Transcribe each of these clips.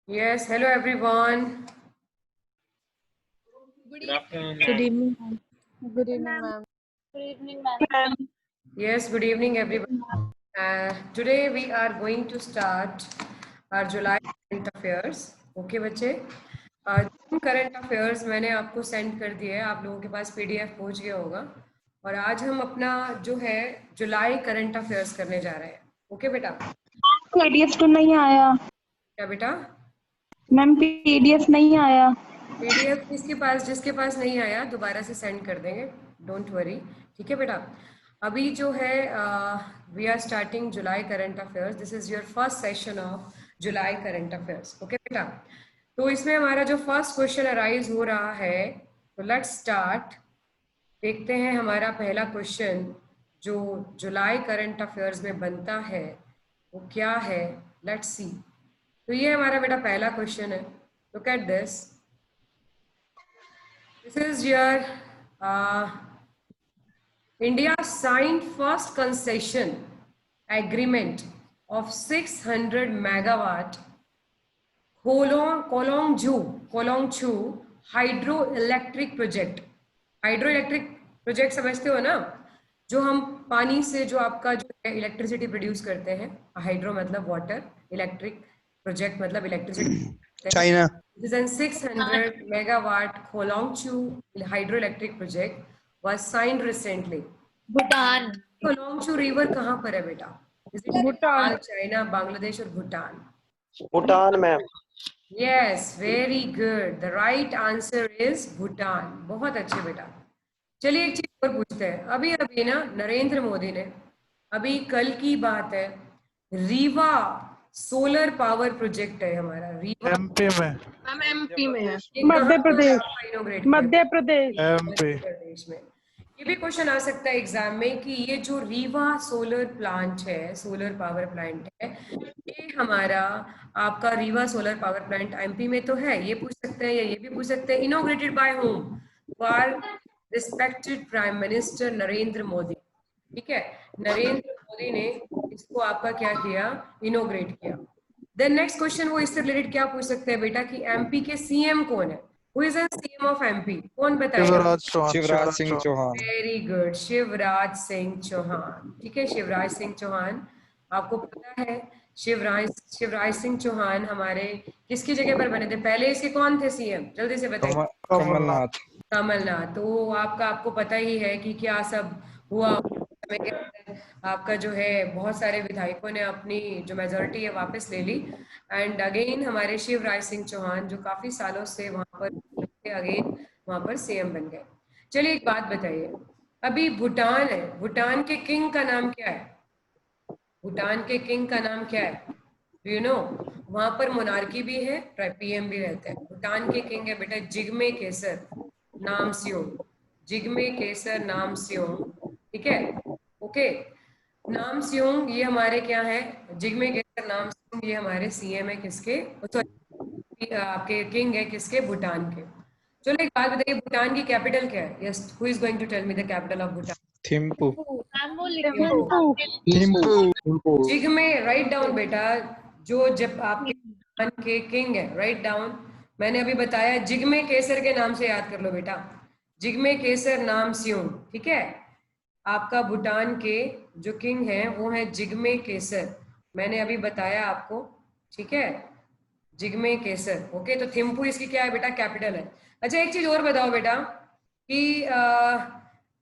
Yes, hello everyone. Good afternoon, Good ma'am. evening, ma'am. Good evening, ma'am. Good evening, ma'am. Yes, good evening everyone. Today we are going to start our July current affairs. Okay बच्चे, current affairs मैंने आपको send कर दिया है, आप लोगों के पास PDF पहुंच गया होगा। और आज हम अपना जो है जुलाई करंट अफेयर्स करने जा रहे हैं। ओके बेटा? पीडीएफ तो नहीं आया क्या बेटा? मैम, पीडीएफ नहीं आया। पीडीएफ जिसके पास नहीं आया दोबारा से सेंड कर देंगे, डोंट वरी। ठीक है बेटा? अभी जो है we are starting July current affairs. This is your first session of July current affairs. Okay बेटा? तो इसमें हमारा जो फर्स्ट क्वेश्चन अराइज हो रहा है, तो लेट्स स्टार्ट। देखते हैं हमारा पहला क्वेश्चन जो जुलाई करंट अफेयर्स में बनता है वो क्या है। Let's see. तो ये हमारा बेटा पहला क्वेश्चन है। Look at this. This is your India signed first concession agreement of 600 megawatt Kolongchu hydroelectric project. Hydroelectric project समझते हो ना, जो हम पानी से जो आपका जो है इलेक्ट्रिसिटी प्रोड्यूस करते हैं। हाइड्रो मतलब वाटर, इलेक्ट्रिक प्रोजेक्ट मतलब electricity. China. This is 600 megawatt Kolongchu hydroelectric project was signed recently. Bhutan. Kholongchhu river कहाँ पर है बेटा? भूटान, चाइना, बांग्लादेश और Bhutan. Bhutan, ma'am. Yes, very good. The right answer is Bhutan. बहुत अच्छे बेटा। चलिए एक चीज और पूछते हैं। अभी अभी ना नरेंद्र मोदी ने, अभी कल की बात है, रीवा सोलर पावर प्रोजेक्ट है हमारा। रीवा एमपी में। मैम एमपी में है। मध्य प्रदेश। इनोग्रेट मध्य प्रदेश। एमपी। प्रदेश में। ये भी क्वेश्चन आ सकता है एग्जाम में कि ये जो रीवा सोलर प्लांट है, सोलर पावर प्लांट है, ये हमारा आपका Rewa solar power plant MP में तो है। ये पूछ सकते हैं या ये भी पूछ सकते हैं, inaugurated by whom? By respected prime minister Narendra Modi. ठीक है, नरेंद्र मोदी ने इसको आपका क्या किया, इनोग्रेट किया। देन नेक्स्ट क्वेश्चन वो इससे रिलेटेड क्या पूछ सकते हैं बेटा कि एमपी के सीएम कौन है? Who is the CM of MP? कौन बताएगा? शिवराज सिंह चौहान। Very good, Shivraj Singh Chouhan. ठीक है, शिवराज सिंह चौहान। आपको पता है शिवराज सिंह चौहान हमारे किसकी जगह पर बने थे? पहले इसके कौन थे सीएम? जल्दी से बताइए। कमलनाथ। कमलनाथ। तो आपको पता ही है कि क्या सब हुआ समय के अंदर। आपका जो है बहुत सारे विधायकों ने अपनी जो मेजोरिटी है वापस ले ली, एंड अगेन हमारे शिवराज सिंह चौहान जो काफी सालों से वहां पर अगेन वहां पर सीएम बन गए। चलिए एक बात बताइए, अभी भूटान है, भूटान के किंग का नाम क्या है? भूटान के किंग का नाम क्या है? Do you no? वहां पर मोनार्की भी है, पीएम भी रहते हैं। भूटान के किंग है बेटा जिग्मे केसर नामस्योंग। जिग्मे केसर नामस्योंग। ठीक है, ओके। नामस्योंग ये हमारे क्या है? जिग्मे केसर नामस्योंग ये हमारे सीएम है किसके, सॉरी आपके किंग है किसके? भूटान के। चलो एक बात बताइए, भूटान की कैपिटल क्या है? Yes, who is going to tell me the capital of Bhutan? Thimphu. Ma'am वो लिखा थिम्पू। जिग्मे, राइट डाउन बेटा। जो जब आपके भूटान के किंग है, राइट डाउन। मैंने अभी बताया जिग्मे केसर के नाम से याद कर लो बेटा, जिग्मे केसर नामस्योंग। ठीक है, आपका भूटान के जो किंग हैं वो है जिग्मे केसर, मैंने अभी बताया आपको। ठीक है, जिग्मे केसर। ओके, तो थिम्पू इसकी क्या है बेटा? कैपिटल है। अच्छा एक चीज और बताओ बेटा कि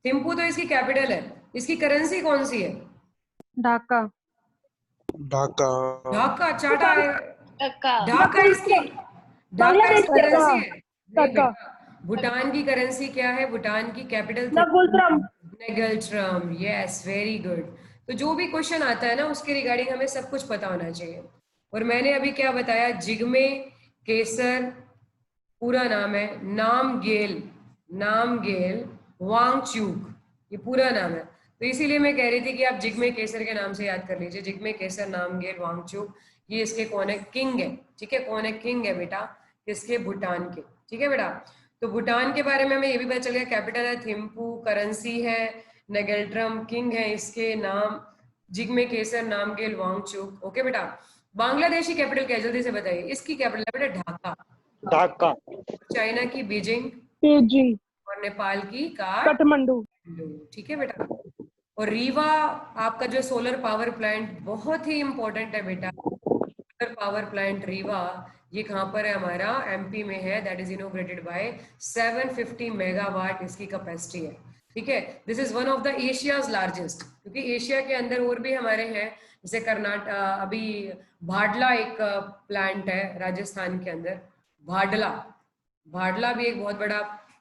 थिम्पू तो इसकी कैपिटल है, इसकी करेंसी कौन सी है? ढाका। ढाका। ढाका चाटा है। ढाका। ढाका इसकी बांग्लादेश का करेंसी है। नहीं ढाका। बेटा, भूटान की करेंसी क्या है? भूटान की capital ngultrum. Ngultrum. Yes, very good. तो जो भी क्वेश्चन आता है ना उसके रिगार्डिंग हमें सब कुछ पता होना चाहिए। और मैंने अभी क्या बताया, जिग्मे केसर पूरा नाम है नामगेल वांगचुक, ये पूरा नाम है। तो इसीलिए मैं कह रही थी कि आप जिग्मे केसर के नाम से याद कर लीजिए, जिग्मे केसर नामगेल वांगचुक। ये इसके कौन है? किंग है। ठीक है, कौन है? किंग है बेटा किसके? भूटान के। ठीक है बेटा, तो भूटान के बारे में हमें ये भी पता चल गया, कैपिटल है थिम्पू, करेंसी है नेगल्ट्रम, किंग है इसके नाम जिग्मे केसर नामगेल वांगचुक। ओके बेटा, बांग्लादेश की कैपिटल क्या है, जल्दी से बताइए। इसकी कैपिटल है बेटा ढाका। ढाका। चाइना की बीजिंग बीजिंग। और नेपाल की काठमांडू। ठीक है बेटा। और रीवा आपका जो सोलर पावर प्लांट बहुत ही इंपॉर्टेंट है बेटा। सोलर पावर प्लांट रीवा ये कहाँ पर है, हमारा एमपी में है। That is inaugurated by 750 megawatt इसकी कैपेसिटी है। ठीक है, this is one of the Asia's largest, क्योंकि एशिया के अंदर और भी हमारे हैं, जैसे कर्नाटक, अभी भाडला एक प्लांट है राजस्थान के अंदर। भाडला भाडला भी एक बहुत बड़ा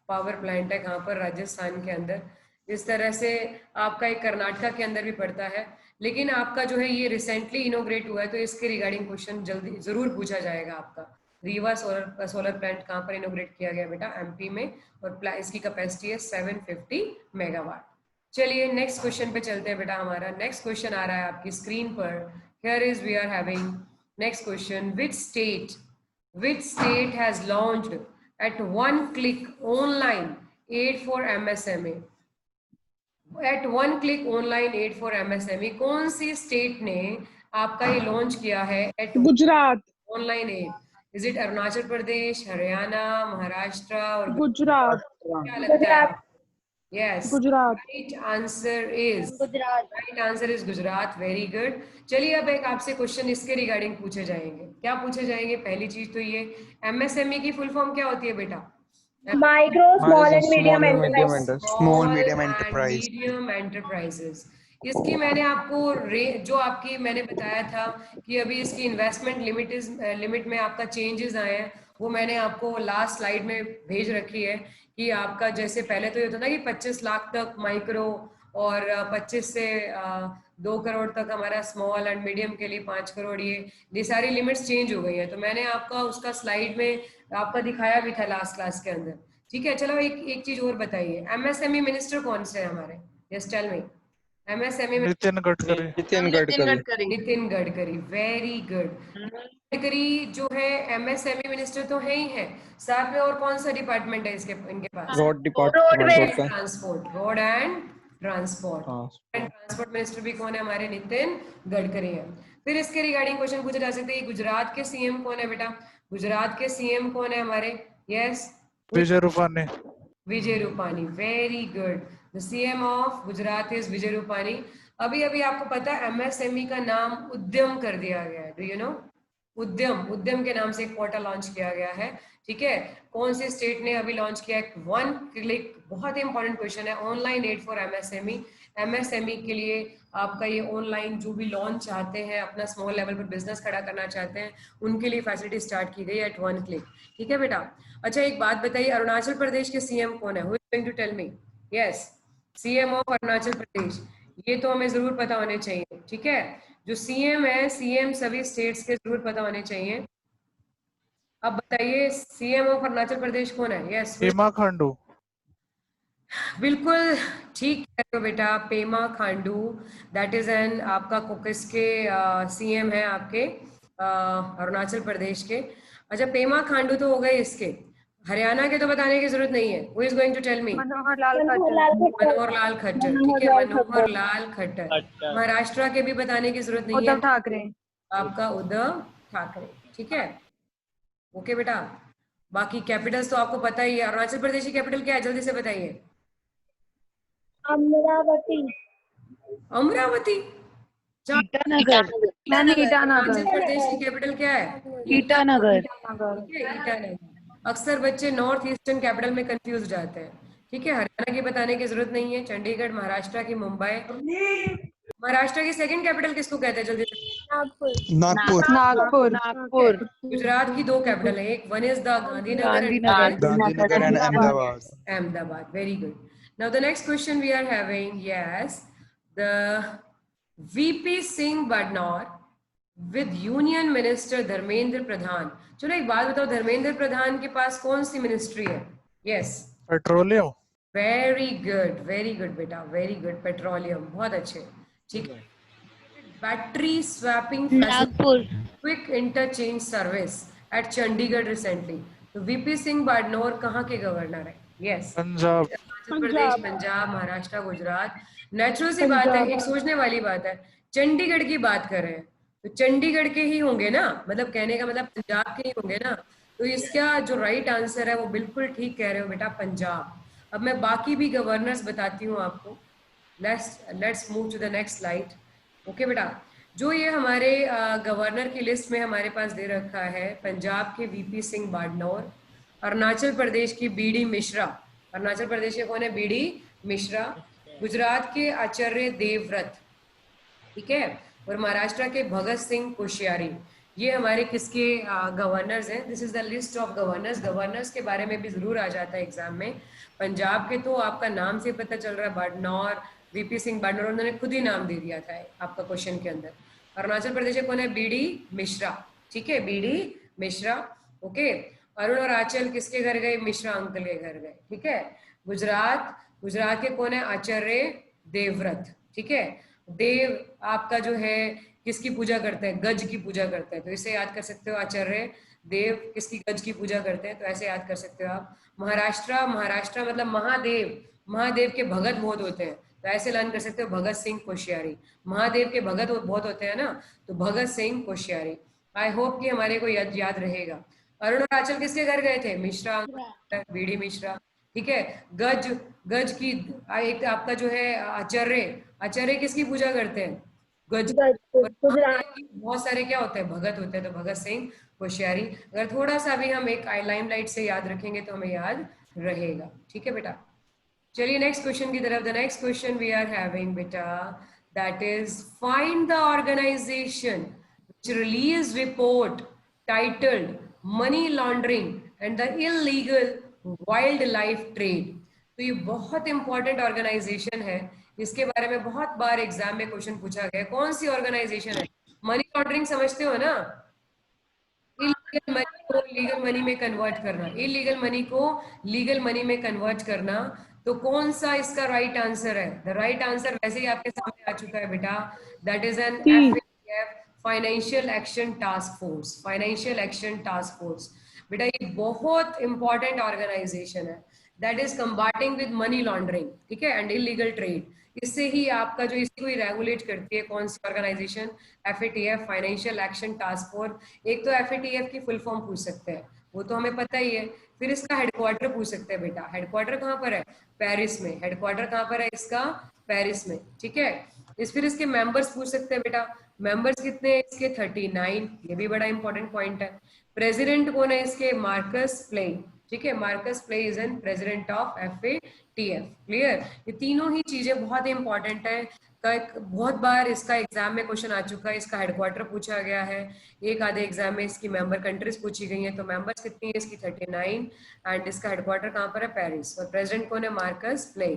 पावर प्लांट है, कहाँ पर, राजस्थान के अंदर। इस तरह से आपका एक कर्नाटका के अंदर भी पड़ता है। लेकिन आपका जो है ये रिसेंटली इनोग्रेट हुआ है, तो इसके रिगार्डिंग क्वेश्चन जल्दी जरूर पूछा जाएगा आपका। रीवा सोलर प्लांट कहाँ पर इनोग्रेट किया गया बेटा, एमपी में, और इसकी कैपेसिटी है 750 मेगावाट। चलिए नेक्स्ट क्वेश्चन पे चलते हैं बेटा। हमारा नेक्स्ट क्वेश्चन आ रहा है आपकी स्क्रीन पर। Here is we are having next question. which state has launched at one click online aid for MSME? At one click online aid for MSME, कौन सी स्टेट ने आपका ये लॉन्च किया है at Gujarat. Online ad? Is it Arunachal Pradesh, Haryana, Maharashtra और गुजरात। क्या लगता है? Yes, Gujarat. Right answer is Gujarat. Very good. चलिए अब एक आपसे क्वेश्चन इसके रिगार्डिंग पूछे जाएंगे। क्या पूछे जाएंगे? पहली चीज तो ये, एमएसएमई की फुल फॉर्म क्या होती है बेटा? Micro small and medium enterprise. Small medium enterprise. Medium enterprises. इसकी मैंने आपको जो आपकी मैंने बताया था कि अभी इसकी इन्वेस्टमेंट लिमिट में आपका चेंजेस आए हैं, वो मैंने आपको लास्ट स्लाइड में भेज रखी है। कि आपका जैसे पहले तो ये होता था कि 25 लाख तक माइक्रो और 25 से 2 करोड़ तक हमारा स्मॉल एंड मीडियम के लिए 5 करोड़, ये सारी लिमिट्स चेंज हो गई है। तो मैंने आपका उसका स्लाइड में आपका दिखाया भी था लास्ट क्लास के अंदर। ठीक है, चलो एक चीज और बताइए, एमएसएमई मिनिस्टर कौन से है हमारे? Yes tell me. MSME Nitin Gadkari. Nitin Gadkari. Nitin Gadkari. Very good. Gadkari जो है एमएसएमई मिनिस्टर तो है ही है, साथ में और कौन सा डिपार्टमेंट है इनके पास? Road department. Transport, road and transport minister भी कौन है हमारे? नितिन गडकरी है। फिर इसके रिगार्डिंग क्वेश्चन पूछे जा सकते हैं, गुजरात के सीएम कौन है बेटा? गुजरात के सीएम कौन है हमारे? Yes, Vijay Rupani. Vijay Rupani. Very good. The CM of Gujarat is Vijay Rupani. अभी आपको पता है एमएसएमई का नाम उद्यम कर दिया गया है। Do you no? उद्यम के नाम से एक पोर्टल लॉन्च किया गया है। ठीक है, कौन सी स्टेट ने अभी लॉन्च किया है? वन क्लिक, बहुत ही इंपॉर्टेंट क्वेश्चन है। ऑनलाइन एड फॉर एमएसएमई के लिए आपका ये ऑनलाइन जो भी लॉन्च चाहते हैं, अपना स्मॉल लेवल पर बिजनेस खड़ा करना चाहते हैं, उनके लिए फैसिलिटी स्टार्ट की गई है एट वन क्लिक। ठीक है बेटा। अच्छा एक बात बताइए, अरुणाचल प्रदेश के सीएम कौन है? Who is going to tell me? Yes, CM of Arunachal Pradesh. ये तो हमें जरूर पता होने चाहिए। ठीक है, जो सीएम है, सीएम सभी स्टेट्स के जरूर पता होने चाहिए। अब बताइए सीएम ऑफ अरुणाचल प्रदेश कौन है? यस, पेमा खांडू। बिल्कुल ठीक कह रहे हो बेटा, Pema Khandu. That is N आपका कोकस के सीएम है आपके अरुणाचल प्रदेश के। अच्छा, पेमा खांडू तो हो गए इसके। हरियाणा के तो बताने की जरूरत नहीं है। Who is going to tell me? Manohar Lal Khattar. Manohar Lal Khattar. ठीक है, मनोहर लाल खट्टर। महाराष्ट्र के भी बताने की जरूरत नहीं है, उद्धव ठाकरे। आपका उद्धव ठाकरे। ठीक है, ओके बेटा। बाकी कैपिटल्स तो आपको पता ही है। अरुणाचल प्रदेश की कैपिटल क्या है, जल्दी से बताइए? अमरावती। अमरावती। ईटानगर। अरुणाचल प्रदेश की कैपिटल क्या है? ईटानगर। ईटानगर। अक्सर बच्चे नॉर्थ ईस्टर्न कैपिटल में कंफ्यूज हो जाते हैं। ठीक है, हरियाणा की बताने की जरूरत नहीं है, चंडीगढ़। महाराष्ट्र की मुंबई। महाराष्ट्र की सेकंड कैपिटल किसको कहते हैं, जल्दी से? नागपुर। नागपुर। गुजरात की 2 कैपिटल है, एक one is the Gandhinagar Gandhinagar and Ahmedabad. Very good. Now the next question we are having, yes, the VP Singh Badnor with Union Minister Dharmendra Pradhan. चलो एक बात बताओ, धर्मेंद्र प्रधान के पास कौन सी मिनिस्ट्री है? Yes, petroleum. वेरी गुड बेटा, वेरी गुड। पेट्रोलियम, बहुत अच्छे। ठीक है। Battery swapping quick interchange service at Chandigarh recently. तो वीपी सिंह बाडनोर कहाँ के गवर्नर है? यस, पंजाब। हिमाचल प्रदेश, पंजाब, महाराष्ट्र, गुजरात। नेचुरल सी बात है, एक सोचने वाली बात है। चंडीगढ़ की बात कर रहे हैं तो चंडीगढ़ के ही होंगे ना, मतलब कहने का मतलब पंजाब के ही होंगे ना। तो इसका जो राइट आंसर है वो बिल्कुल ठीक कह रहे हो बेटा, पंजाब। अब मैं बाकी भी गवर्नर्स बताती हूँ आपको। Let's move to the next slide. Okay बेटा, जो ये हमारे गवर्नर की लिस्ट में हमारे पास दे रखा है, पंजाब के वीपी सिंह बादनौर, अरुणाचल प्रदेश की बीडी मिश्रा, अरुणाचल प्रदेश के कौन है, बीडी मिश्रा, गुजरात के आचार्य देवव्रत, ठीक है, और महाराष्ट्र के भगत सिंह कोश्यारी। ये हमारे किसके गवर्नर्स हैं। This is the list of governors. Governors के बारे में भी जरूर आ जाता है एग्जाम में। पंजाब के तो आपका नाम से पता चल रहा है, बादनौर, वीपी सिंह बादनौर, उन्होंने खुद ही नाम दे दिया था आपका क्वेश्चन के अंदर। अरुणाचल प्रदेश में कौन है, बीडी मिश्रा, ठीक है, बीडी मिश्रा। ओके, अरुण और आंचल किसके घर गए, मिश्रा अंकल के घर गए, ठीक है। गुजरात, गुजरात के कौन है, आचार्य देवव्रत, ठीक है। देव आपका जो है किसकी पूजा करते हैं, गज की पूजा करते हैं, तो इसे याद कर सकते हो, आचार्य देव किसकी, गज की पूजा करते हैं, तो ऐसे याद कर सकते हो आप। महाराष्ट्र, महाराष्ट्र मतलब महादेव, महादेव के भगत बहुत होते हैं, तो ऐसे लर्न कर सकते हो, भगत सिंह कोश्यारी। महादेव के भगत बहुत होते हैं ना, तो भगत सिंह कोश्यारी। आई होप कि हमारे को याद रहेगा। अरुण और आंचल किसके घर गए थे, मिश्रा, बीडी मिश्रा, ठीक है। गज, गज की एक आपका जो है आचार्य, आचार्य किसकी पूजा करते हैं, गज। गुजरात। बहुत सारे क्या होते हैं, भगत होते हैं, तो भगत सिंह कोश्यारी। अगर थोड़ा सा भी हम एक लाइम लाइट से याद रखेंगे तो हमें याद रहेगा, ठीक है बेटा। चलिए नेक्स्ट क्वेश्चन की तरफ। The next question we are having बेटा, that is find the organisation which release report titled money laundering and the illegal wildlife trade. तो ये बहुत इंपॉर्टेंट ऑर्गेनाइजेशन है, इसके बारे में बहुत बार एग्जाम में क्वेश्चन पूछा गया। कौन सी ऑर्गेनाइजेशन है, मनी लॉन्ड्रिंग समझते हो ना, इलीगल मनी को लीगल मनी में कन्वर्ट करना, इलीगल मनी को लीगल मनी में कन्वर्ट करना। तो कौन सा इसका राइट आंसर है, द राइट आंसर वैसे ही आपके सामने आ चुका है बेटा, that is an FATF, financial action task force, financial action task force. बेटा ये बहुत इंपॉर्टेंट ऑर्गेनाइजेशन है, that is combating with money laundering, ठीक है, एंड इलीगल ट्रेड। इससे ही आपका जो इसको ही रेगुलेट करती है, कौन सी organisation, FATF, financial action task force. एक तो FATF की फुल फॉर्म पूछ सकते हैं, वो तो हमें पता ही है। फिर इसका हेडक्वार्टर पूछ सकते हैं बेटा, हेडक्वार्टर कहाँ पर है, पेरिस में। हेडक्वार्टर कहाँ पर है इसका, पेरिस में, ठीक है। फिर इसके मेंबर्स पूछ सकते हैं बेटा, मेंबर्स कितने हैं इसके, 39, ये भी बड़ा इंपॉर्टेंट पॉइंट है। प्रेसिडेंट कौन है इसके, मार्कस प्ले, ठीक है, Marcus play is an president of FATF। Clear, ये तीनों ही चीजें बहुत इंपॉर्टेंट है। बहुत बार इसका एग्जाम में क्वेश्चन आ चुका है, इसका हेडक्वार्टर पूछा गया है, एक आधे एग्जाम में इसकी मेंबर कंट्रीज पूछी गई हैं। तो मेंबर्स कितनी है इसकी, 39, एंड इसका हेडक्वार्टर कहाँ पर है, पेरिस, और प्रेसिडेंट कौन है, मार्कस प्ले।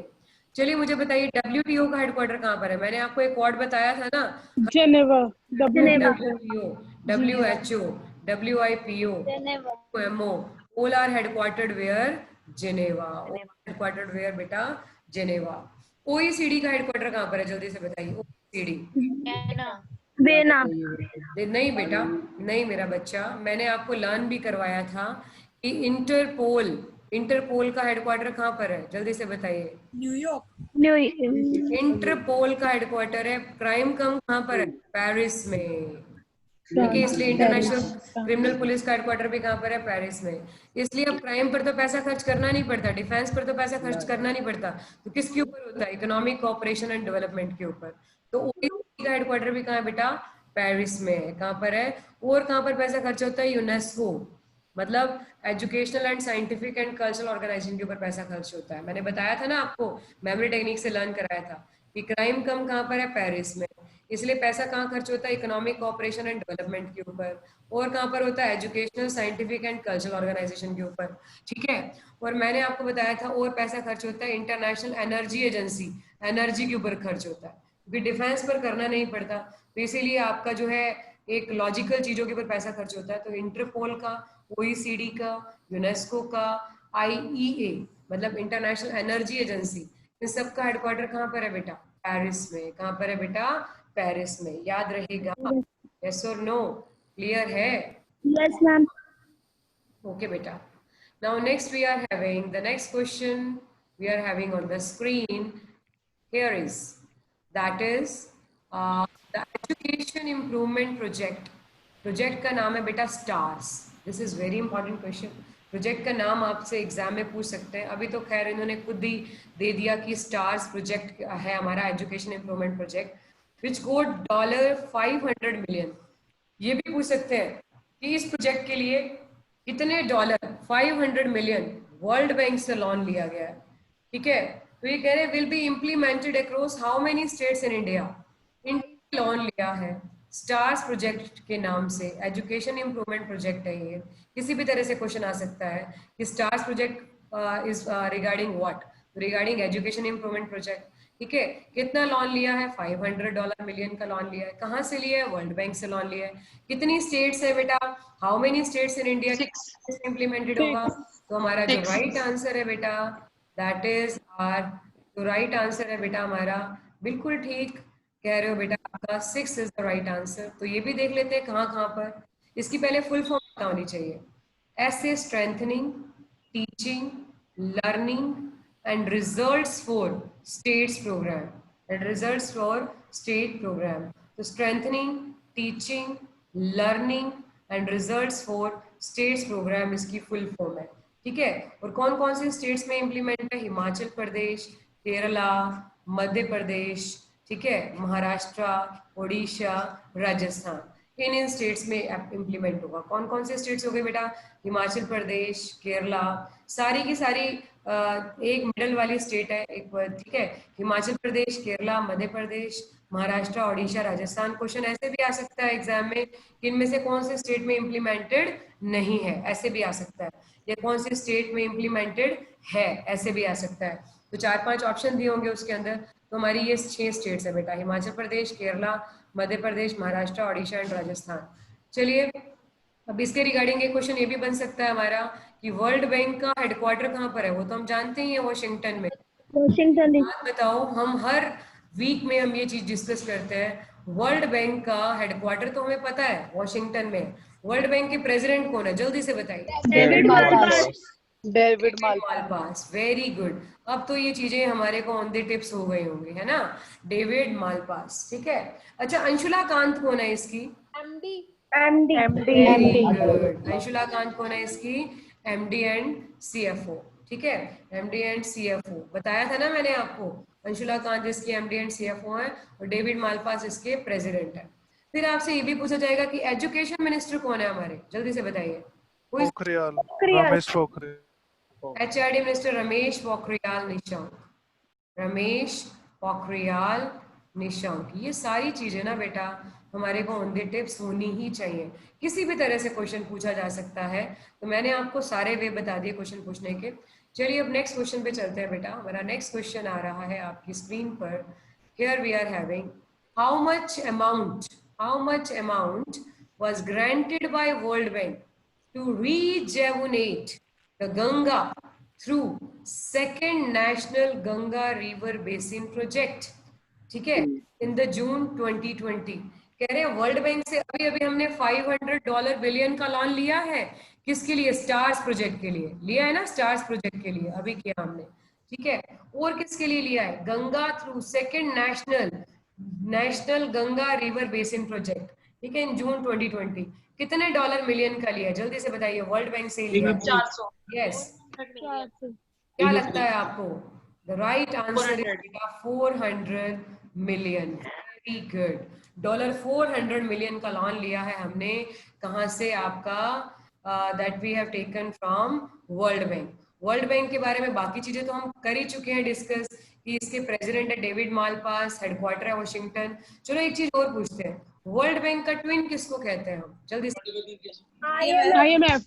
चलिए मुझे बताइए WTO का हेडक्वार्टर कहाँ पर है, मैंने आपको एक वर्ड बताया था ना, Geneva, WTO, WHO, WIPO, Geneva. MO, all are headquartered where, Geneva, all headquartered where बेटा, Geneva। OECD का हेडक्वार्टर कहाँ पर है, जल्दी से बताइए, OECD। Vienna. वेना, नहीं बेटा, नहीं मेरा बच्चा, मैंने आपको लर्न भी करवाया था कि इंटरपोल, इंटरपोल का हेडक्वार्टर कहाँ पर है, जल्दी से बताइए। न्यू, इंटरपोल का हेडक्वार्टर है, क्राइम कम कहाँ पर है, पेरिस में, ठीक है। इसलिए इंटरनेशनल क्रिमिनल पुलिस का हेडक्वार्टर भी कहाँ पर है, पेरिस में। इसलिए अब क्राइम पर तो पैसा खर्च करना नहीं पड़ता, डिफेंस पर तो पैसा खर्च करना नहीं पड़ता, तो किसके ऊपर होता है, इकोनॉमिक कोऑपरेशन एंड डेवलपमेंट के ऊपर। तो OECD का हेडक्वार्टर भी कहाँ है बेटा, पेरिस में है। कहाँ पर है, और कहाँ पर पैसा खर्च होता है, यूनेस्को, मतलब educational and scientific and cultural organisation के ऊपर पैसा खर्च होता है। मैंने बताया था ना आपको, मेमोरी टेक्निक से लर्न कराया था कि क्राइम कम कहाँ पर है, पेरिस में। इसलिए पैसा कहाँ खर्च होता है, इकोनॉमिक कोऑपरेशन एंड डेवलपमेंट के ऊपर। और कहाँ पर होता है, educational scientific and cultural organisation के ऊपर, ठीक है। और मैंने आपको बताया था और पैसा खर्च होता है इंटरनेशनल एनर्जी एजेंसी, एनर्जी के ऊपर खर्च होता है, क्योंकि डिफेंस पर करना नहीं पड़ता, तो इसीलिए आपका जो है एक लॉजिकल चीजों के ऊपर पैसा खर्च होता है। तो इंटरपोल का, OECD का, यूनेस्को का, IEA मतलब इंटरनेशनल एनर्जी एजेंसी, इन सब का हेडक्वार्टर कहाँ पर है बेटा, पेरिस में। कहाँ पर है बेटा, पेरिस में, याद रहेगा। यस और नो, क्लियर है, यस मैम। ओके बेटा। Now next we are having the next question we are having on the screen. Here is, that is the education improvement project, project का नाम है बेटा stars. This is very important question. Project का नाम आपसे exam में पूछ सकते हैं। अभी तो खैर इन्होंने खुद ही दे दिया कि स्टार्स प्रोजेक्ट है हमारा एजुकेशन इम्प्रूवमेंट प्रोजेक्ट विच को $500 मिलियन। ये भी पूछ सकते हैं कि इस प्रोजेक्ट के लिए कितने डॉलर 500 मिलियन वर्ल्ड बैंक से लोन लिया गया है। ठीक है, तो ये कह रहे हैं will be implemented across how many states in India. India loan लिया है स्टार्स प्रोजेक्ट के नाम से, एजुकेशन इम्प्रूवमेंट प्रोजेक्ट है ये। किसी भी तरह से क्वेश्चन आ सकता है कि stars project is regarding what, regarding education improvement project. ठीक है, कितना लोन लिया है? $500 मिलियन का लोन लिया है। कहाँ से लिया है? वर्ल्ड बैंक से लोन लिया है। कितनी स्टेट्स है बेटा? How many states in India implemented होगा? तो हमारा जो राइट आंसर है बेटा दैट इज आर, जो राइट आंसर है बेटा हमारा, बिल्कुल ठीक कह रहे हो बेटा, आपका 6 इज द राइट आंसर। तो ये भी देख लेते हैं कहाँ कहाँ पर। इसकी पहले फुल फॉर्म पता होनी चाहिए। ऐसे strengthening teaching learning and results for states program, and results for state program. So strengthening teaching learning and results for states program इसकी फुल फॉर्म है। ठीक है, और कौन कौन से स्टेट्स में इंप्लीमेंट है? हिमाचल प्रदेश, केरला, मध्य प्रदेश, ठीक है, महाराष्ट्र, ओडिशा, राजस्थान, इन स्टेट्स में इंप्लीमेंट होगा। कौन कौन से स्टेट्स हो गए बेटा? हिमाचल प्रदेश, केरला, सारी की सारी एक मिडल वाली स्टेट है एक, ठीक है, हिमाचल प्रदेश, केरला, मध्य प्रदेश, महाराष्ट्र, ओडिशा, राजस्थान। क्वेश्चन ऐसे भी आ सकता है एग्जाम में कि इनमें से कौन से स्टेट में इंप्लीमेंटेड नहीं है, ऐसे भी आ सकता है, या कौन से स्टेट में इंप्लीमेंटेड है, ऐसे भी आ सकता है। तो 4-5 ऑप्शन दिए होंगे उसके अंदर। तो हमारी ये 6 स्टेट्स है बेटा, हिमाचल प्रदेश, केरला, मध्य प्रदेश, महाराष्ट्र, ओडिशा एंड राजस्थान। चलिए, अब इसके रिगार्डिंग एक क्वेश्चन ये भी बन सकता है हमारा कि वर्ल्ड बैंक का हेडक्वार्टर कहाँ पर है? वो तो हम जानते ही है, वॉशिंगटन में। वॉशिंगटन बात बताओ, हम हर वीक में हम ये चीज डिस्कस करते हैं। वर्ल्ड बैंक का हेडक्वार्टर तो हमें पता है वॉशिंगटन में। वर्ल्ड बैंक के प्रेसिडेंट कौन है? जल्दी से बताइए। David Malpass. David Malpass. Malpass, very good. अब तो ये चीजें हमारे को ऑन द टिप्स हो गई होंगी, है ना? डेविड मालपास, ठीक है। अच्छा, अंशुला कांत कौन है इसकी? MD. Very good. Anshula Kant कौन है इसकी? एमडी एंड सीएफओ, ठीक है, एमडी एंड सीएफओ बताया था ना मैंने आपको। अंशुला कांत इसके एमडी एंड सीएफओ है और डेविड मालपास इसके प्रेसिडेंट है। फिर आपसे ये भी पूछा जाएगा कि एजुकेशन मिनिस्टर कौन है हमारे? जल्दी से बताइए। पोखरियाल, रमेश पोखरियाल। HRD minister Ramesh Pokhriyal Nishank, Ramesh Pokhriyal Nishank. ये सारी चीजें ना बेटा हमारे को ऑन द टिप्स होनी ही चाहिए। किसी भी तरह से क्वेश्चन पूछा जा सकता है, तो मैंने आपको सारे वे बता दिए क्वेश्चन पूछने के। चलिए अब नेक्स्ट क्वेश्चन पे चलते हैं बेटा। हमारा नेक्स्ट क्वेश्चन आ रहा है आपकी स्क्रीन पर। Here we are having how much amount was granted by World Bank to rejuvenate the Ganga through second National Ganga River Basin Project, ठीक है, in the June 2020। कह रहे हैं वर्ल्ड बैंक से अभी हमने $500 बिलियन का लोन लिया है। किसके लिए? स्टार्स प्रोजेक्ट के लिए लिया है ना, स्टार्स प्रोजेक्ट के लिए अभी किया हमने, ठीक है। और किसके लिए लिया है? Ganga through second national Ganga river basin project, ठीक है, इन जून 2020। कितने डॉलर मिलियन का लिया? जल्दी से बताइए। वर्ल्ड बैंक से लिया 400। यस। क्या लगता है आपको? The right answer is $400 million. Very good. $400 million का लोन लिया है हमने। कहां से? आपका that we have taken from World bank. World Bank के बारे में बाकी चीजें तो हम कर ही चुके हैं डिस्कस कि इसके प्रेसिडेंट है डेविड मालपास, हेडक्वार्टर है वॉशिंगटन। चलो एक चीज और पूछते हैं, वर्ल्ड बैंक का ट्विन किसको कहते हैं हम? जल्दी से। IMF।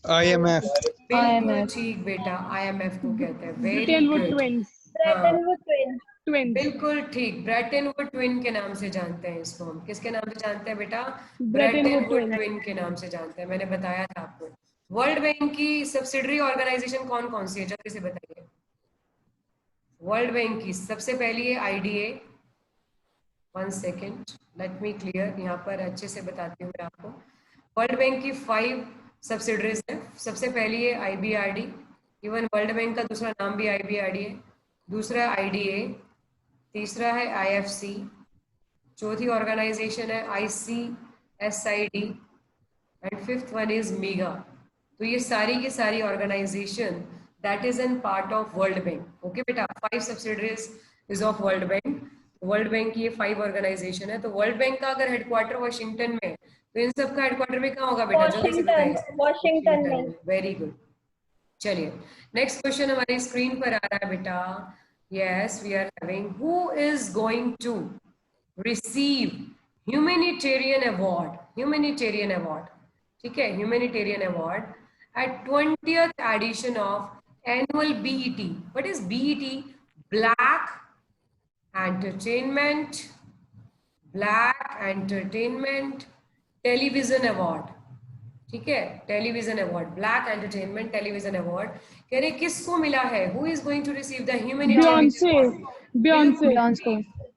बिल्कुल ठीक बेटा, IMF को कहते हैं। Very Bretton good. ट्विंस। बिल्कुल ठीक, ब्रेटन वुड ट्विन के नाम से जानते हैं इसको हम। किसके नाम से जानते हैं बेटा? Bretton Bretton Wood Wood twin के नाम से जानते हैं, मैंने बताया था आपको। वर्ल्ड बैंक की सब्सिडरी ऑर्गेनाइजेशन कौन कौन सी है? जल्दी से बताइए। वर्ल्ड बैंक की सबसे पहली है IDA। 1 second, let me clear, यहाँ पर अच्छे से बताती हूँ मैं आपको। वर्ल्ड बैंक की 5 सब्सिडरीज है। सबसे पहली है IBRD, इवन वर्ल्ड बैंक का दूसरा नाम भी IBRD है। दूसरा IDA, तीसरा है IFC, चौथी ऑर्गेनाइजेशन है ICSID and fifth one is MIGA. तो ये सारी की सारी organisation that is an part of world bank. Okay बेटा, 5 subsidiaries is of world bank. World bank की ये 5 ऑर्गेनाइजेशन है। तो वर्ल्ड बैंक का अगर हेडक्वार्टर वाशिंगटन में, तो इन सब का हेडक्वार्टर भी कहाँ होगा बेटा? जल्दी से बताइए। वॉशिंगटन में। Very good. चलिए नेक्स्ट क्वेश्चन हमारी स्क्रीन पर आ रहा है बेटा। Yes, we are having who is going to receive humanitarian award. Humanitarian award, ठीक है, humanitarian award at 20th edition of annual BET. What is BET? Black Entertainment Television Award, ठीक है, television award, black entertainment television award. कह रहे किसको मिला है? Who is going to receive the humanitarian? Beyoncé.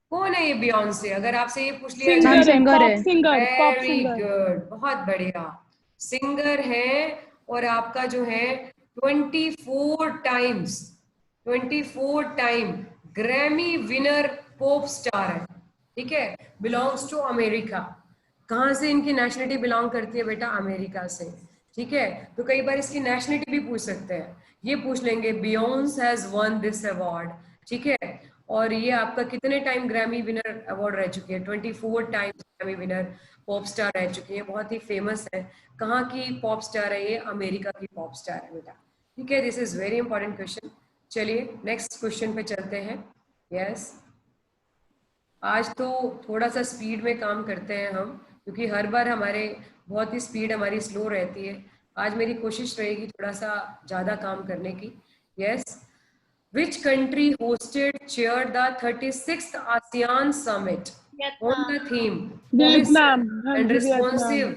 कौन है ये बियॉन्से? अगर आपसे ये पूछ लिया सिंगर है, वेरी गुड, बहुत बढ़िया, सिंगर है। और आपका जो है 24 time Grammy winner pop star है, ठीक है, बिलोंग्स टू अमेरिका। कहाँ से इनकी नेशनलिटी बिलोंग करती है बेटा? अमेरिका से, ठीक है। तो कई बार इसकी नेशनलिटी भी पूछ सकते हैं, ये पूछ लेंगे Beyoncé has one this award, ठीक है। और ये आपका कितने टाइम ग्रैमी विनर अवार्ड रह चुकी है? 24 times Grammy winner pop star रह चुकी है, बहुत ही फेमस है। कहाँ की पॉप स्टार है ये? अमेरिका की पॉप स्टार है बेटा, ठीक है। This is very important question. चलिए नेक्स्ट क्वेश्चन पे चलते हैं। यस, आज तो थोड़ा सा स्पीड में काम करते हैं हम, क्योंकि हर बार हमारे बहुत ही स्पीड हमारी स्लो रहती है। आज मेरी कोशिश रहेगी थोड़ा सा ज़्यादा काम करने की। Yes, which country hosted chaired the 36th ASEAN Summit on the theme Vietnam and responsive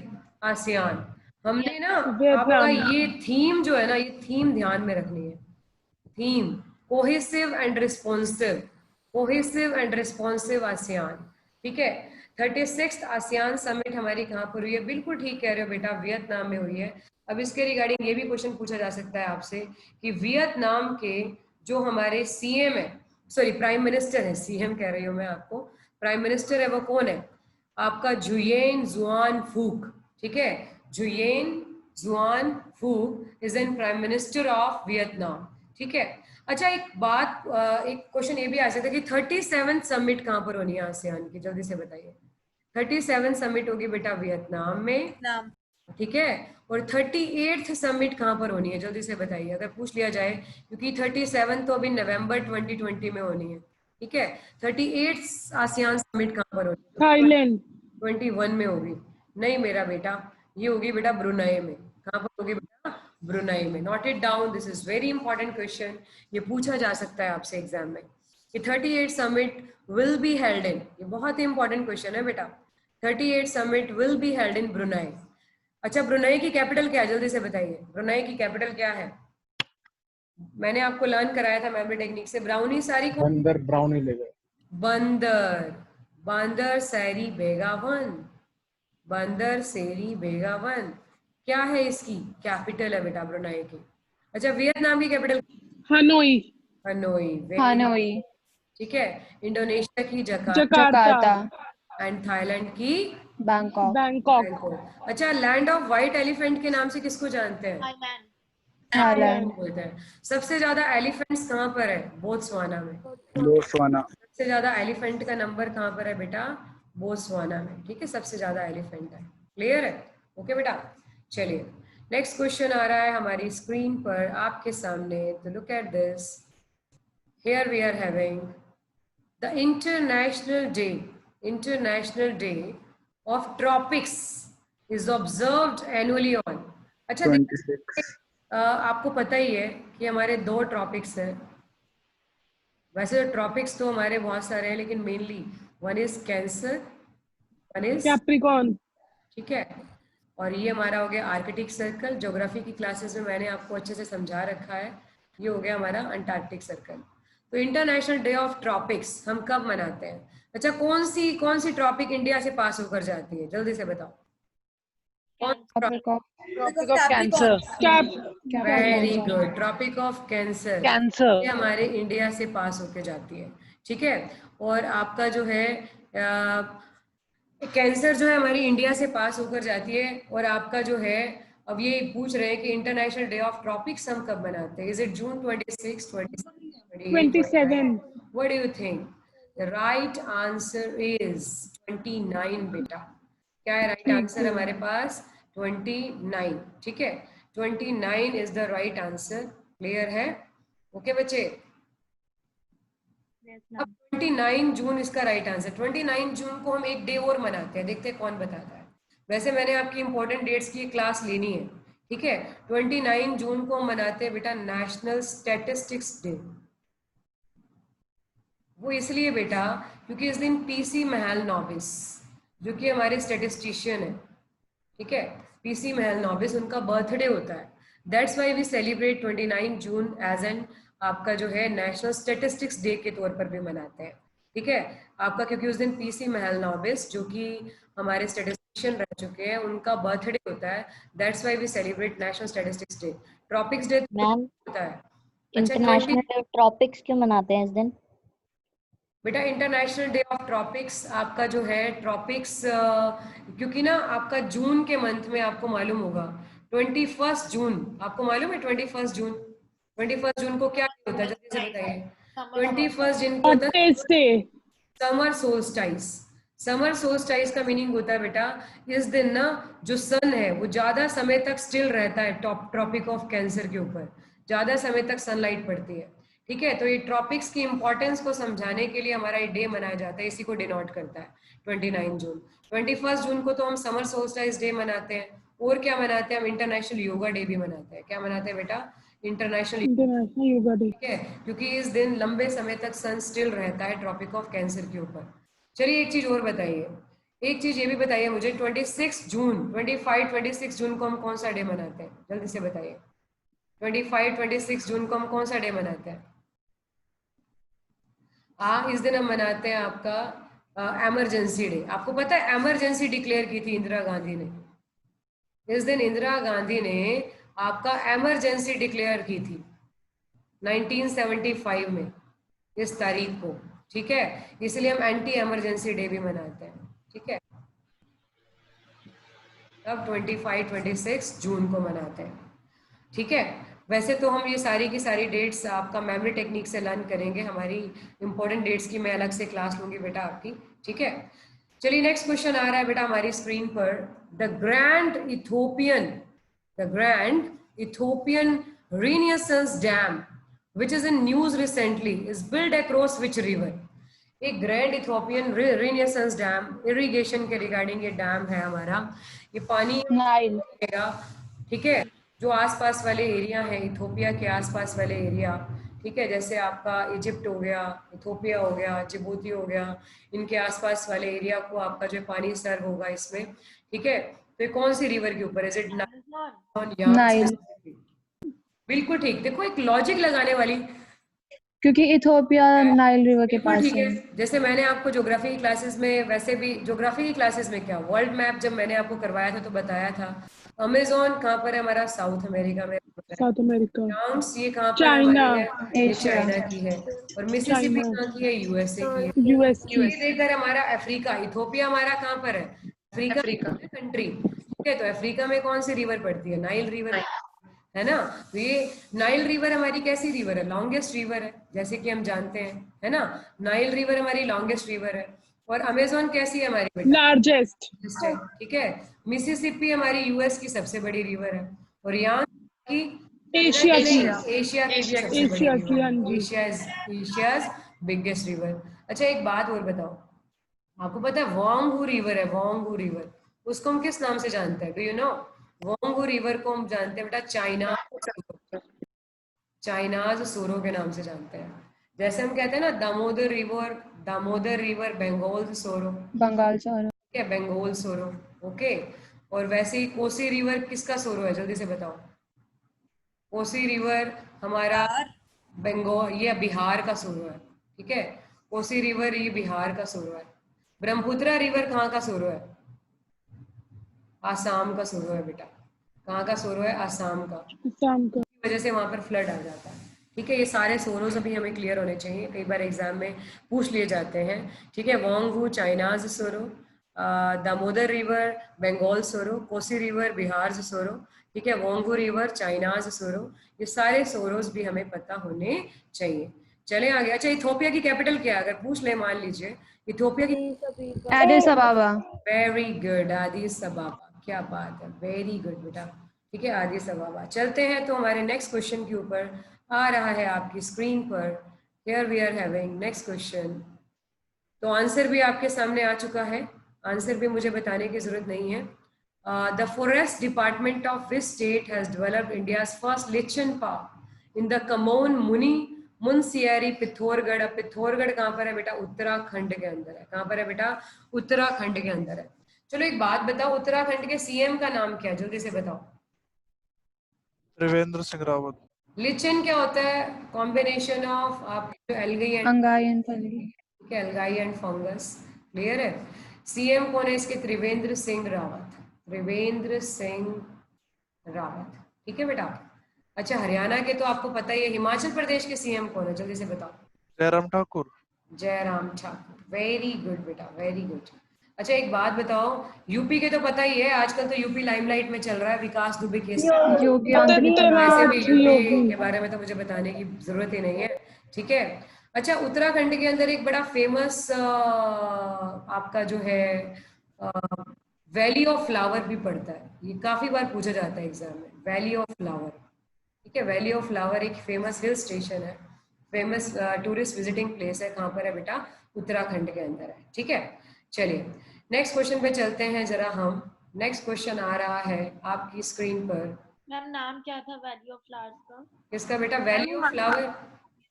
ASEAN। हमने ना आपका ये थीम जो है ना, ये थीम ध्यान में रखनी है। Theme cohesive and responsive ASEAN, ठीक है। 36th ASEAN समिट हमारी कहाँ पर हुई है? बिल्कुल ठीक कह रहे हो बेटा, वियतनाम में हुई है। अब इसके रिगार्डिंग ये भी क्वेश्चन पूछा जा सकता है आपसे कि वियतनाम के जो हमारे सीएम है, सॉरी प्राइम मिनिस्टर है, सीएम कह रही हूँ मैं आपको, प्राइम मिनिस्टर है वो कौन है? आपका जुयेन जुआन फूक, ठीक है। जुयेन जुआन फूक is an prime minister of Vietnam, ठीक है। अच्छा एक बात, एक क्वेश्चन ये भी आ सकता है कि 37th समिट कहाँ पर होनी है आसियान की? जल्दी से बताइए। 37th समिट होगी बेटा वियतनाम में, ठीक है। और 38th समिट कहाँ पर होनी है? जल्दी से बताइए अगर पूछ लिया जाए, क्योंकि 37 तो अभी नवंबर 2020 में होनी है, ठीक है। 38th आसियान समिट कहाँ पर होनी है? थाईलैंड 21 में होगी। नहीं मेरा बेटा, ये होगी बेटा ब्रुनई में। कहाँ पर होगी बेटा? ब्रुनई में। Note it down, this is very important question, ये पूछा जा सकता है आपसे एग्जाम में कि 38 summit will be held in, ये बहुत ही इंपॉर्टेंट क्वेश्चन है बेटा। 38 summit will be held in Brunei. अच्छा ब्रुनई की कैपिटल क्या है? जल्दी से बताइए, ब्रुनई की कैपिटल क्या है? मैंने आपको लर्न कराया था मेमोरी टेक्निक से। ब्राउनी सारी को बंदर ब्राउनी ले गए। बंदर, बंदर सैरी बेगावन, बंदर सेरी बेगावन क्या है इसकी कैपिटल है बेटा ब्रुनई की? अच्छा वियतनाम की कैपिटल? हनोई हानोई, ठीक है। इंडोनेशिया की जकार्ता जकार्ता, एंड थाईलैंड की बैंकॉक अच्छा लैंड ऑफ व्हाइट एलिफेंट के नाम से किसको जानते हैं? थाईलैंड, बोलते हैं। सबसे ज्यादा एलिफेंट्स कहाँ पर है? बोत्सवाना में। बोत्सवाना। सबसे ज्यादा एलिफेंट का नंबर कहाँ पर है बेटा? बोत्सवाना में, ठीक है। सबसे ज्यादा एलिफेंट है, क्लियर है? ओके बेटा, चलिए नेक्स्ट क्वेश्चन आ रहा है हमारी स्क्रीन पर आपके सामने। तो look at this, here we are having the international day of tropics is observed annually on. अच्छा 26। आपको पता ही है कि हमारे 2 ट्रॉपिक्स हैं। वैसे तो ट्रॉपिक्स तो हमारे बहुत सारे हैं, लेकिन mainly one is cancer, one is Capricorn, ठीक है। और ये हमारा हो गया आर्कटिक सर्कल। ज्योग्राफी की क्लासेस में मैंने आपको अच्छे से समझा रखा है। ये हो गया हमारा अंटार्कटिक सर्कल। तो इंटरनेशनल डे ऑफ ट्रॉपिक्स हम कब मनाते हैं? अच्छा कौन सी ट्रॉपिक इंडिया से पास होकर जाती है? जल्दी से बताओ। Tropic of Cancer. Very good, Tropic of Cancer Cancer. ये हमारे इंडिया से पास होके जाती है, ठीक है। और आपका जो है कैंसर जो है हमारी इंडिया से पास होकर जाती है, और आपका जो है अब ये पूछ रहे हैं कि इंटरनेशनल डे ऑफ ट्रॉपिक्स हम कब मनाते हैं? Is it June 26, 27. What do you think? The right answer is 29 बेटा। क्या है राइट आंसर हमारे पास? 29। ठीक है, 29 is the right answer. Clear है? ओके बच्चे, अब 29 जून इसका राइट आंसर। 29 जून को हम एक डे और मनाते हैं, देखते हैं कौन बताता है। वैसे मैंने आपकी इंपॉर्टेंट डेट्स की क्लास लेनी है, ठीक है। 29 जून को हम मनाते हैं बेटा नेशनल स्टैटिस्टिक्स डे। वो इसलिए बेटा क्योंकि इस दिन पीसी महलनोबिस, जो कि हमारे स्टैटिस्टिशियन है, ठीक है, पीसी महलनोबिस, उनका बर्थडे होता है। That's why we celebrate 29 June as an आपका जो है नेशनल स्टैटिस्टिक्स डे के तौर पर भी मनाते हैं, ठीक है आपका, क्योंकि उस दिन पीसी महलनोबिस जो कि हमारे स्टैटिस्टिशियन रह चुके हैं, उनका बर्थडे होता है। That's why we celebrate national statistics day. Tropics day होता है। इंटरनेशनल डे ऑफ ट्रॉपिक्स क्यों मनाते हैं इस दिन? बेटा इंटरनेशनल डे ऑफ ट्रॉपिक्स आपका जो है ट्रॉपिक्स, क्योंकि ना आपका जून के मंथ में आपको मालूम होगा 21 जून, आपको मालूम है 21 जून, 21 जून को क्या होता है जल्दी से बताइए। 21 जून को होता है समर सोल्स्टाइस। समर सोल्स्टाइस का मीनिंग होता है बेटा इस दिन ना जो सन है वो ज्यादा समय तक स्टिल रहता है ट्रॉपिक ऑफ कैंसर के ऊपर, ज्यादा समय तक सनलाइट पड़ती है, ठीक है। तो ये ट्रॉपिक्स की इंपॉर्टेंस को समझाने के लिए हमारा ये डे मनाया जाता है, इसी को डिनोट करता है 29 जून। 21 जून को तो हम समर सोल्स्टाइस डे मनाते हैं, और क्या मनाते हैं हम? इंटरनेशनल योगा डे भी मनाते हैं। क्या मनाते हैं बेटा? इंटरनेशनल योगा डे, ठीक है, क्योंकि इस दिन लंबे समय तक सन स्टिल रहता है ट्रॉपिक ऑफ कैंसर के ऊपर। चलिए एक चीज और बताइए, एक चीज ये भी बताइए मुझे, 26 जून 25 26 जून को हम कौन सा डे मनाते हैं? जल्दी से बताइए। 25 26 जून को हम कौन सा डे मनाते हैं? इस दिन हम मनाते हैं आपका एमरजेंसी डे। आपको पता है एमरजेंसी डिक्लेयर की थी इंदिरा गांधी ने। इस दिन इंदिरा गांधी ने आपका एमरजेंसी डिक्लेयर की थी 1975 में इस तारीख को, ठीक है, इसलिए हम एंटी एमरजेंसी डे भी मनाते हैं, ठीक है। अब 25 26 जून को मनाते हैं, ठीक है। वैसे तो हम ये सारी की सारी डेट्स आपका मेमोरी टेक्निक से लर्न करेंगे, हमारी इंपॉर्टेंट डेट्स की मैं अलग से क्लास लूंगी बेटा आपकी, ठीक है। चलिए नेक्स्ट क्वेश्चन आ रहा है बेटा हमारी स्क्रीन पर। The grand Ethiopian renaissance dam which is in news recently is built across which river? एक grand Ethiopian renaissance dam, irrigation के रिगार्डिंग ये डैम है हमारा, ये पानी नाइल, ठीक है, जो आसपास वाले एरिया है इथोपिया के आसपास वाले एरिया, ठीक है, जैसे आपका इजिप्ट हो गया, इथोपिया हो गया, जिबूती हो गया, इनके आसपास वाले एरिया को आपका जो पानी सर्व होगा इसमें, ठीक है। तो ये कौन सी रिवर के ऊपर है? Is it Nile. बिल्कुल ठीक। देखो एक लॉजिक लगाने वाली, क्योंकि इथोपिया नाइल रिवर के पास ठीक है। है। जैसे मैंने आपको ज्योग्राफी की क्लासेस में, वैसे भी ज्योग्राफी की क्लासेस में क्या वर्ल्ड मैप जब मैंने आपको करवाया था तो बताया था अमेज़न कहाँ पर है हमारा? साउथ अमेरिका में। South America. ये कहाँ पर चाइना, है? ये चाइना की है। और मिसिसिपी कहाँ की है? यूएसए की है। यूएस की। देखकर हमारा अफ्रीका, इथोपिया हमारा कहाँ पर है? अफ्रीका कंट्री, ठीक है। तो अफ्रीका में कौन सी रिवर पड़ती है? नाइल रिवर, है ना। तो ये नाइल रिवर हमारी कैसी रिवर है? लॉन्गेस्ट रिवर है, जैसे कि हम जानते हैं, है ना। नाइल रिवर हमारी लॉन्गेस्ट रिवर है। और अमेज़न कैसी है हमारी? लार्जेस्ट, ठीक है। मिसिसिपी हमारी यूएस की सबसे बड़ी रिवर है। और यहाँ की एशिया एशियाज बिगेस्ट रिवर। अच्छा एक बात और बताओ, आपको पता है वोंगू रिवर है, वोंगू रिवर, उसको हम किस नाम से जानते हैं? Do you no? Wongu river को हम जानते हैं बेटा चाइनाज सोरो के नाम से जानते हैं। जैसे हम कहते हैं ना दामोदर रिवर बंगाल सोरो, बंगाल सोरो, ठीक है, बंगाल सोरो, ओके। और वैसे ही कोसी रिवर किसका सोरो है? जल्दी से बताओ। कोसी रिवर हमारा बंगाल, ये बिहार का सोरो है, ठीक है। कोसी रिवर ये बिहार का सोरो है। ब्रह्मपुत्र रिवर कहाँ का सोरो है? आसाम का सोरो है बेटा। कहाँ का सोरो है? आसाम का। वजह से वहां पर फ्लड आ जाता है, ठीक है। ये सारे सोरोज अभी हमें क्लियर होने चाहिए, कई बार एग्जाम में पूछ लिए जाते हैं, ठीक है। वोंगू चाइनाज सोरो, दामोदर रिवर, बंगाल सोरो, कोसी रिवर, बिहार सोरो, ठीक है, वोंगो रिवर, चाइनाज सोरो, ये सारे सोरोस भी हमें पता होने चाहिए। चले आगे। अच्छा, इथोपिया की कैपिटल क्या है अगर पूछ ले, मान लीजिए इथोपिया की। एडिस अबाबा। वेरी गुड, आदिस अबाबा, क्या बात है, वेरी गुड बेटा, ठीक है, आदिस अबाबा। चलते हैं तो हमारे नेक्स्ट क्वेश्चन के ऊपर, आ रहा है आपकी स्क्रीन पर। Here we are having next question. तो आंसर भी आपके सामने आ चुका है, आंसर भी मुझे बताने की जरूरत नहीं है। The forest department of which state has developed India's first lichen park in the come on मुनि मुनसियारी पिथौरगढ़। अब पिथौरगढ़ कहाँ पर है बेटा? उत्तराखंड के अंदर है। कहाँ पर है बेटा? उत्तराखंड के अंदर है। चलो एक बात बताओ, उत्तराखंड के सीएम का नाम क्या है? जल्दी से बताओ। त्रिवेंद्र सिंह रावत। लिचन क्या होता है? कॉम्बिनेशन ऑफ आपके जो एल्गी एंड अंगाई and fungi. Algae and fungus. Clear है? सीएम कौन है इसके? त्रिवेंद्र सिंह रावत। त्रिवेंद्र सिंह रावत, ठीक है बेटा। अच्छा, हरियाणा के तो आपको पता ही है। हिमाचल प्रदेश के सीएम कौन है? जल्दी से बताओ। जयराम ठाकुर। जयराम ठाकुर, वेरी गुड बेटा, वेरी गुड। अच्छा एक बात बताओ, यूपी के तो पता ही है, आजकल तो यूपी लाइमलाइट में चल रहा है विकास दुबे केस। योगी आदित्यनाथ। वैसे भी यूपी योगी। के बारे में तो मुझे बताने की जरूरत ही नहीं है, ठीक है। अच्छा, उत्तराखंड के अंदर एक बड़ा फेमस आपका जो है वैली ऑफ फ्लावर भी पड़ता है। ये काफी बार पूछा जाता है एग्जाम में, वैली ऑफ फ्लावर, ठीक है। वैली ऑफ फ्लावर एक फेमस हिल स्टेशन है, फेमस टूरिस्ट विजिटिंग प्लेस है। कहाँ पर है बेटा? उत्तराखंड के अंदर है, ठीक है। चलिए नेक्स्ट क्वेश्चन पे चलते हैं जरा हम। नेक्स्ट क्वेश्चन आ रहा है आपकी स्क्रीन पर। मैम नाम क्या था वैली ऑफ फ्लावर्स का? किसका बेटा? Valley of flower.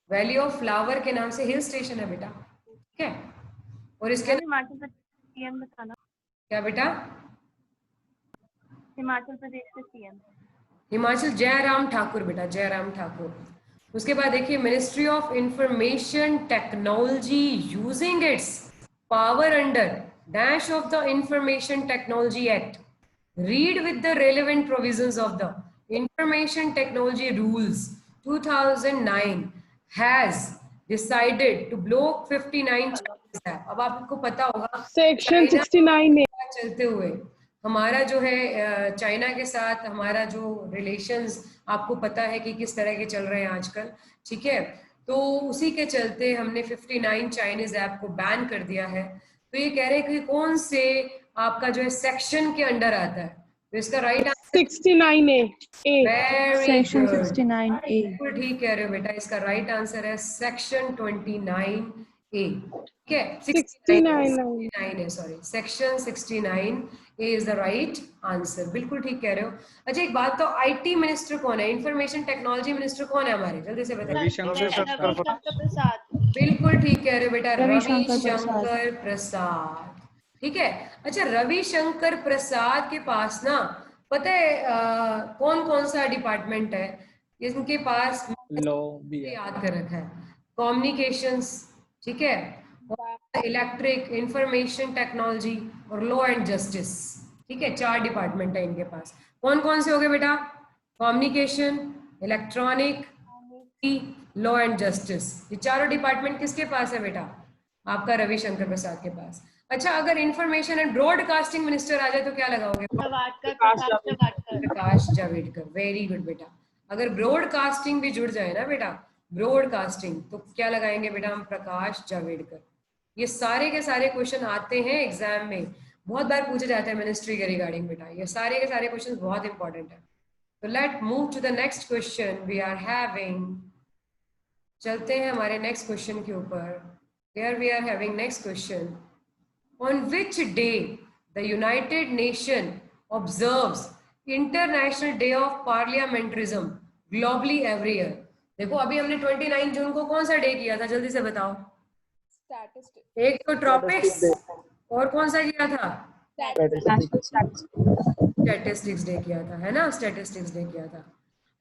Valley of flower के नाम से हिल स्टेशन है बेटा, ठीक है। और इसके हिमाचल प्रदेश सीएम बताना। क्या बेटा? हिमाचल प्रदेश के सीएम। हिमाचल जयराम ठाकुर बेटा, जयराम ठाकुर। उसके बाद देखिए, ministry of information technology using its power under dash of the information technology act, read with the relevant provisions of the information technology rules 2009 has decided to block 59 charges है। अब आपको पता होगा सेक्शन 69A। चलते हुए हमारा जो है चाइना के साथ हमारा जो रिलेशंस आपको पता है कि किस तरह के चल रहे हैं आजकल, ठीक है। तो उसी के चलते हमने 59 चाइनीज ऐप को बैन कर दिया है। तो ये कह रहे हैं कि कौन से आपका जो है सेक्शन के अंडर आता है। तो इसका right answer 69A। Section 69A। बिल्कुल ठीक कह रहे हो बेटा, इसका राइट आंसर है सेक्शन 29A, ठीक है। 69 है, sorry, section 69A is the right answer, बिल्कुल ठीक कह रहे हो। अच्छा एक बात, तो आईटी मिनिस्टर कौन है? इंफॉर्मेशन टेक्नोलॉजी मिनिस्टर कौन है हमारे? जल्दी से बताइए। रविशंकर प्रसाद। बिल्कुल ठीक कह रहे हो बेटा, रविशंकर रविशंकर प्रसाद, ठीक है। अच्छा, रविशंकर प्रसाद के पास ना पता है कौन कौन सा डिपार्टमेंट है इनके पास? लॉ भी है। याद कर रखा है, कम्युनिकेशंस, ठीक है, इलेक्ट्रिक, इंफॉर्मेशन टेक्नोलॉजी और लॉ एंड जस्टिस, ठीक है। 4 डिपार्टमेंट है इनके पास। कौन कौन से हो गए बेटा? Communication, electronic, law and justice. ये चारों डिपार्टमेंट किसके पास है बेटा? आपका रविशंकर प्रसाद के पास। अच्छा, अगर इंफॉर्मेशन एंड ब्रॉडकास्टिंग मिनिस्टर आ जाए तो क्या लगाओगे? प्रकाश जावड़ेकर, वेरी गुड बेटा। अगर ब्रॉडकास्टिंग भी जुड़ जाए ना बेटा, ब्रॉडकास्टिंग, तो क्या लगाएंगे बेटा हम? प्रकाश जावड़ेकर। ये सारे के सारे क्वेश्चन आते हैं एग्जाम में, बहुत बार पूछे जाते हैं मिनिस्ट्री के रिगार्डिंग बेटा। ये सारे के सारे क्वेश्चन बहुत इंपॉर्टेंट है। तो let move to the next question we are having. चलते हैं हमारे नेक्स्ट क्वेश्चन के ऊपर। Here we are having next question. On which day the United Nations observes International Day of Parliamentarism globally every year? देखो अभी हमने 29 जून को कौन सा डे किया था? जल्दी से बताओ। एक तो ट्रॉपिक्स, और कौन सा किया था? स्टैटिस्टिक्स डे किया था, है ना, स्टैटिस्टिक्स डे किया था।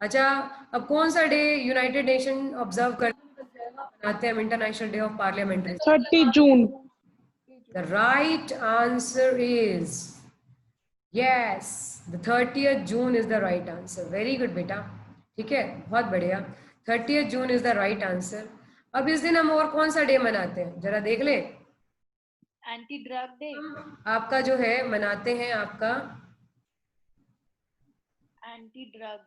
अच्छा, अब कौन सा डे यूनाइटेड नेशन ऑब्जर्व करते हैं international day of parliamentary? 30 June. The right answer is yes, the 30th June is the right answer. Very good बेटा, ठीक है, बहुत बढ़िया। 30th June is the right answer. अब इस दिन हम और कौन सा डे मनाते हैं जरा देख ले। एंटी ड्रग डे, आपका जो है मनाते हैं आपका, एंटी ड्रग,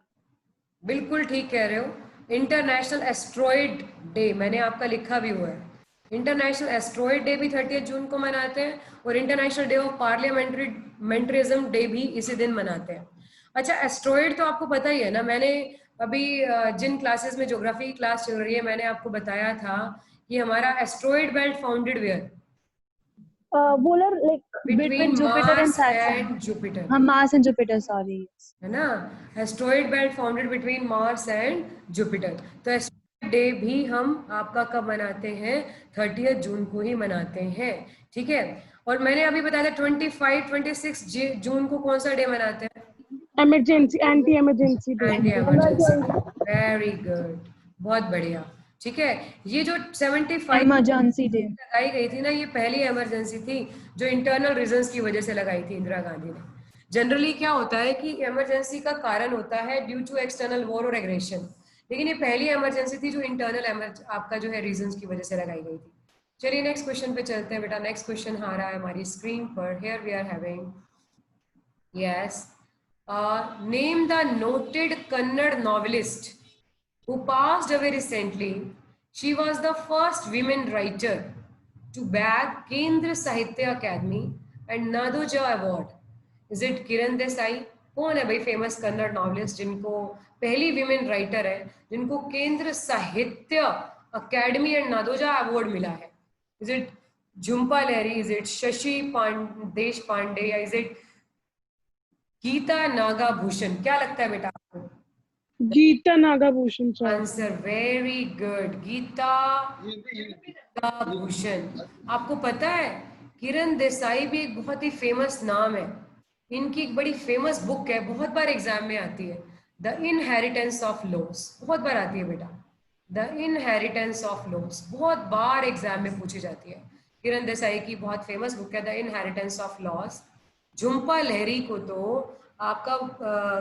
बिल्कुल ठीक कह रहे हो, इंटरनेशनल एस्ट्रॉइड डे, मैंने आपका लिखा भी हुआ है। इंटरनेशनल एस्ट्रॉइड डे भी 30 जून को मनाते हैं, और इंटरनेशनल डे ऑफ पार्लियामेंट्रिज्म डे भी इसी दिन मनाते हैं। अच्छा, एस्ट्रॉइड तो आपको पता ही है ना, मैंने अभी जिन क्लासेस में ज्योग्राफी की क्लास चल रही है, मैंने आपको बताया था कि हमारा asteroid belt founded where, Polar, like between Jupiter and Mars Saturn. And Jupiter, हाँ, Mars and Jupiter, sorry. है ना, asteroid belt founded between Mars and Jupiter. तो एस्ट्रॉइड डे भी हम आपका कब मनाते हैं, 30 जून को ही मनाते हैं, ठीक है। और मैंने अभी बताया था 25-26 जून को कौन सा डे मनाते हैं, Emergency, anti-emergency day. Anti emergency, very good, बहुत बढ़िया, ठीक है। ये जो 75 Emergency day. लगाई गई थी ना, ये पहली इमरजेंसी थी जो इंटरनल रीजंस की वजह से लगाई थी इंदिरा गांधी ने। जनरली क्या होता है कि इमरजेंसी का कारण होता है ड्यू टू एक्सटर्नल वॉर और एग्रेशन, लेकिन ये पहली इमरजेंसी थी जो इंटरनल आपका जो है रीजंस की वजह से लगाई गई थी। चलिए नेक्स्ट क्वेश्चन पे चलते हैं बेटा। नेक्स्ट क्वेश्चन आ रहा है हमारी स्क्रीन पर, here we are having, yes, name the noted Kannada novelist who passed away recently. She was the first women writer to bag Kendra Sahitya Academy and Nadoja Award. Is it Kiran Desai? कौन है भाई famous Kannada novelist जिनको, पहली women writer है जिनको केंद्र साहित्य academy and नादोजा award मिला है? Is it Jhumpa Lahiri, is it Shashi Deshpande, या इज इट गीता नागाभूषण? क्या लगता है बेटा आपको? Geeta Nagabhushan, sir. Answer very good, Geeta Nagabhushan. आपको पता है किरण देसाई भी एक बहुत ही फेमस नाम है, इनकी एक बड़ी फेमस बुक है, बहुत बार एग्जाम में आती है, द इनहेरिटेंस ऑफ लॉस, बहुत बार आती है बेटा, द इनहेरिटेंस ऑफ लॉस, बहुत बार एग्जाम में पूछी जाती है। किरण देसाई की बहुत फेमस बुक है the inheritance of loss. Jhumpa Lahiri को तो आपका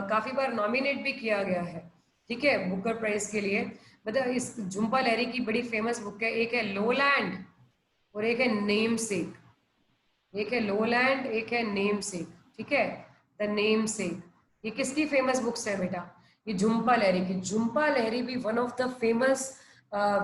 काफी बार नॉमिनेट भी किया गया है, ठीक है, बुकर प्राइज के लिए। मतलब इस झुम्पा लहरी की बड़ी फेमस बुक है, एक है लोलैंड और एक है नेम सेक, एक है लोलैंड, एक है नेम सेक, ठीक है, द नेम सेक। ये किसकी फेमस बुक्स है बेटा? ये झुम्पा लहरी की। झुम्पा लहरी भी one of the famous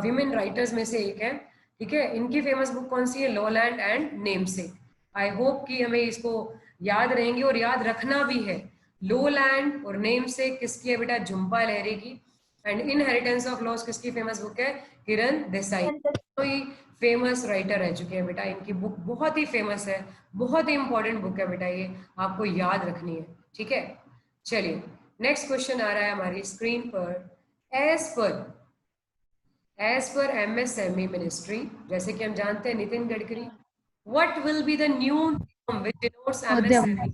women writers में से एक है, ठीक है। इनकी फेमस बुक कौन सी है? Lowland and name sec. I hope कि हमें इसको याद रहेंगे और याद रखना भी है। लोलैंड और नेम सेक किसकी है बेटा? झुम्पा लहरी की। एंड इनहेरिटेंस ऑफ लॉस किसकी फेमस बुक है? किरण देसाई। कोई फेमस राइटर रह चुके हैं बेटा, इनकी बुक बहुत ही फेमस है, बहुत ही इंपॉर्टेंट बुक है बेटा, ये आपको याद रखनी है, ठीक है। चलिए नेक्स्ट क्वेश्चन आ रहा है हमारी स्क्रीन पर। एज पर एमएसएमई मिनिस्ट्री, जैसे कि हम जानते हैं Nitin Gadkari, what will be the new term which denotes MSME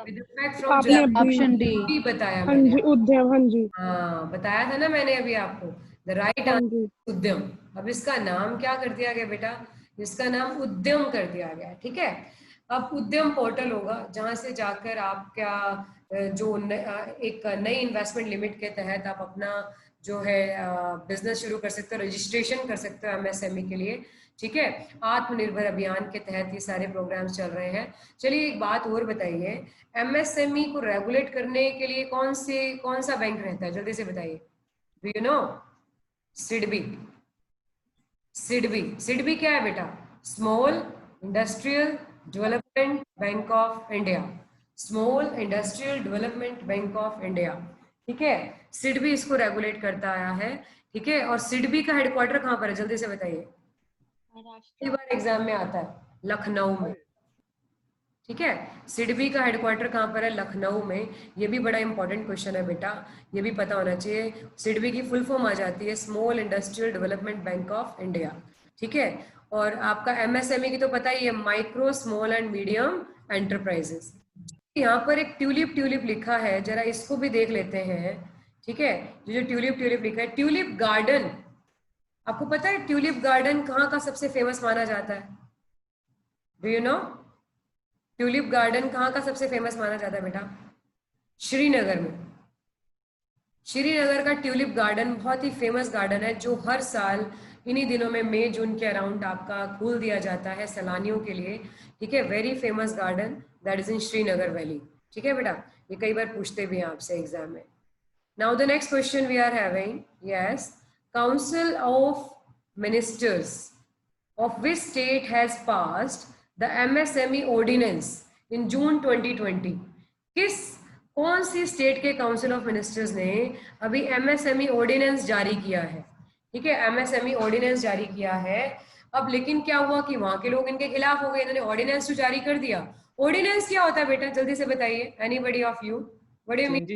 with effect from आपने अभी Option D. भी बताया हाँ मैंने, जी, उद्यम, हाँ जी, हाँ बताया था ना मैंने अभी आपको, द राइट हाँ आंसर जी। उद्यम। अब इसका नाम क्या कर दिया गया बेटा? इसका नाम उद्यम कर दिया गया, ठीक है। अब उद्यम पोर्टल होगा जहां से जाकर आप क्या जो एक नई इन्वेस्टमेंट लिमिट के तहत आप अपना जो है बिजनेस शुरू कर सकते हो, रजिस्ट्रेशन कर सकते हो एमएसएमई के लिए, ठीक है। आत्मनिर्भर अभियान के तहत ये सारे प्रोग्राम्स चल रहे हैं। चलिए एक बात और बताइए, एमएसएमई को रेगुलेट करने के लिए कौन सा बैंक रहता है? जल्दी से बताइए, do you no? SIDBI. SIDBI क्या है बेटा? Small industrial development bank of India, small industrial development bank of India, ठीक है। सिडबी इसको रेगुलेट करता आया है, ठीक है। और सिडबी का हेडक्वार्टर कहाँ पर है? जल्दी से बताइए, कई बार एग्जाम में आता है, लखनऊ में, ठीक है। सिडबी का हेडक्वार्टर कहाँ पर है? लखनऊ में। ये भी बड़ा इंपॉर्टेंट क्वेश्चन है बेटा, ये भी पता होना चाहिए। सिडबी की फुल फॉर्म आ जाती है small industrial development bank of India, ठीक है। और आपका एमएसएमई की तो पता ही है, micro small and medium enterprises. यहाँ पर एक ट्यूलिप लिखा है, जरा इसको भी देख लेते हैं, ठीक है। जो ट्यूलिप लिखा है, ट्यूलिप गार्डन, आपको पता है ट्यूलिप गार्डन कहाँ का सबसे फेमस माना जाता है? Do you no? Tulip garden कहाँ का सबसे फेमस माना जाता है बेटा? श्रीनगर में। श्रीनगर का ट्यूलिप गार्डन बहुत ही फेमस गार्डन है जो हर साल इन्हीं दिनों में मई जून के अराउंड आपका खोल दिया जाता है सैलानियों के लिए, ठीक है। Very famous garden that is in Srinagar valley, ठीक है बेटा, ये कई बार पूछते भी हैं आपसे एग्जाम में। Now the next question we are having, yes, council of ministers of which state has passed the MSME ordinance in June 2020? कौन सी स्टेट के काउंसिल ऑफ मिनिस्टर्स ने अभी MSME ऑर्डिनेंस जारी किया है, ठीक है, MSME ऑर्डिनेंस जारी किया है। अब लेकिन क्या हुआ कि वहां के लोग इनके खिलाफ हो गए, इन्होंने ऑर्डिनेंस तो जारी कर दिया। ऑर्डिनेंस क्या होता है बेटा, जल्दी से बताइए, anybody of you, what do you mean?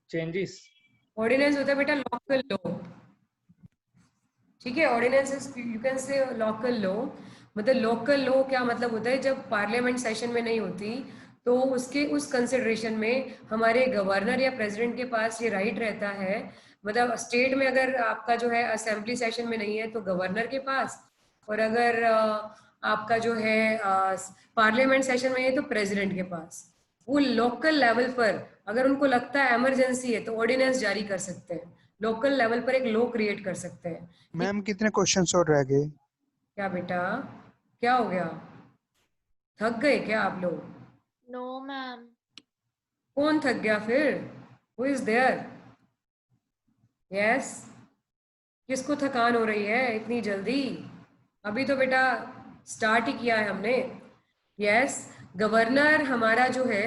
Changes. Ordinance होता है बेटा लोकल लॉ, ठीक है। Ordinance you can say local law, मतलब लोकल लॉ क्या मतलब होता है, जब पार्लियामेंट सेशन में नहीं होती तो उसके उस कंसिडरेशन में हमारे गवर्नर या प्रेसिडेंट के पास ये राइट रहता है, मतलब स्टेट में अगर आपका जो है असेंबली सेशन में नहीं है तो गवर्नर के पास, और अगर आपका जो है पार्लियामेंट सेशन में है तो प्रेसिडेंट के पास। वो लोकल लेवल पर अगर उनको लगता है इमरजेंसी है तो ऑर्डिनेंस जारी कर सकते हैं, लोकल लेवल पर एक लॉ क्रिएट कर सकते हैं। मैम कितने क्वेश्चंस और रह गए? क्या बेटा, क्या हो गया, थक गए क्या आप लोग? No, ma'am. कौन थक गया फिर? Who is there? Yes? किसको थकान हो रही है इतनी जल्दी? अभी तो बेटा स्टार्ट ही किया है हमने। यस, गवर्नर हमारा जो है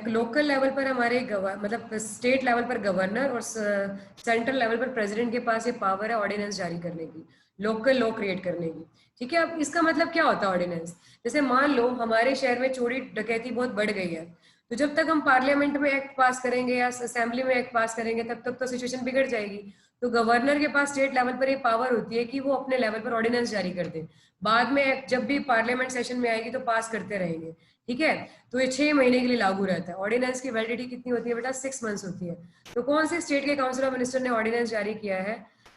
लोकल लेवल पर हमारे मतलब स्टेट लेवल पर गवर्नर और सेंट्रल लेवल पर प्रेसिडेंट के पास ये पावर है ऑर्डिनेंस जारी करने की, लोकल लॉ क्रिएट करने की, ठीक है। अब इसका मतलब क्या होता है ऑर्डिनेंस, जैसे मान लो हमारे शहर में चोरी डकैती बहुत बढ़ गई है, तो जब तक हम पार्लियामेंट में एक्ट पास करेंगे या असेंबली में एक्ट पास करेंगे तब तक तो सिचुएशन बिगड़ जाएगी। तो गवर्नर के पास स्टेट लेवल पर ये पावर होती है कि वो अपने लेवल पर ऑर्डिनेंस जारी कर दे, बाद में जब भी पार्लियामेंट सेशन में आएगी तो पास करते रहेंगे, ठीक है। तो ये 6 महीने के लिए लागू रहता है। ऑर्डिनेंस की वैलिडिटी कितनी होती है बेटा? 6 मंथ्स होती है। तो कौन से स्टेट के काउंसिल ऑफ मिनिस्टर ने ऑर्डिनेंस जारी किया है?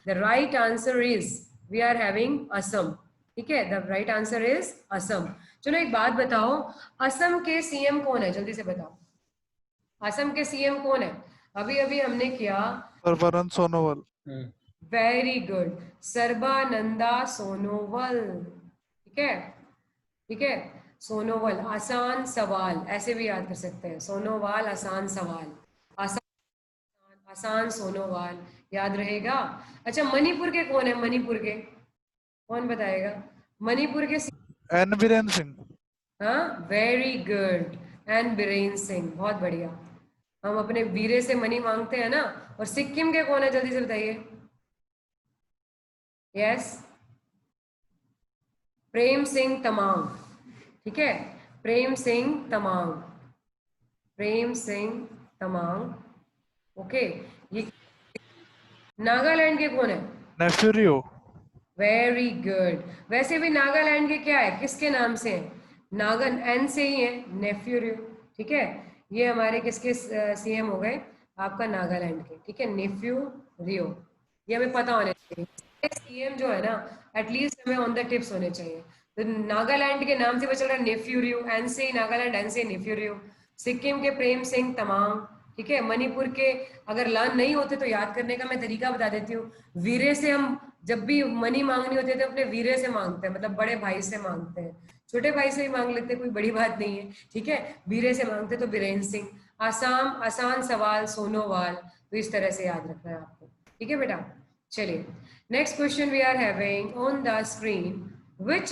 The right answer is we are having Assam, ठीक है, the right answer is Assam. चलो एक बात बताओ, असम के सीएम कौन है, जल्दी से बताओ, असम के सीएम कौन है? अभी अभी हमने किया सर्बानंद सोनोवाल। वेरी गुड, सर्बानंदा सोनोवाल, ठीक है, ठीक है, सोनोवाल। आसान सवाल ऐसे भी याद कर सकते हैं, सोनोवाल आसान सवाल, आसान सोनोवाल याद रहेगा। अच्छा, मणिपुर के कौन है? मणिपुर के कौन बताएगा? मणिपुर के एन बीरेन सिंह। हाँ, very good, N Biren Singh, बहुत बढ़िया। हम अपने वीरे से मनी मांगते हैं ना। और सिक्किम के कौन है, जल्दी से बताइए। यस, प्रेम सिंह तमांग, ठीक है, प्रेम सिंह तमांग, प्रेम सिंह तमांग, ओके। ये नागालैंड के कौन है? नेफ्यूरियो। Very good. वैसे भी नागालैंड के क्या है, किसके नाम से है? नागन, एन से ही है, नेफ्यूरियो, ठीक है। ये हमारे किसके सीएम हो गए? आपका नागालैंड के, ठीक है, नेफ्यूरियो। ये हमें पता होने चाहिए, सीएम जो है ना एटलीस्ट हमें ऑन द टिप्स होने चाहिए। तो नागालैंड के नाम से पता चल रहा है नेफ्यूरियो, एन से नागालैंड, एन से नेफ्यूरियो। सिक्किम के प्रेम सिंह तमांग, ठीक है। मणिपुर के अगर लर्न नहीं होते तो याद करने का मैं तरीका बता देती हूँ। वीरे से हम जब भी मनी मांगनी होती है तो अपने वीरे से मांगते हैं, मतलब बड़े भाई से मांगते हैं, छोटे भाई से भी मांग लेते हैं, कोई बड़ी बात नहीं है, ठीक है। वीरे से मांगते तो बीरेन सिंह। आसाम, आसान सवाल सोनोवाल, तो इस तरह से याद रखना है आपको, ठीक है बेटा। चलिए next question we are having on the screen. which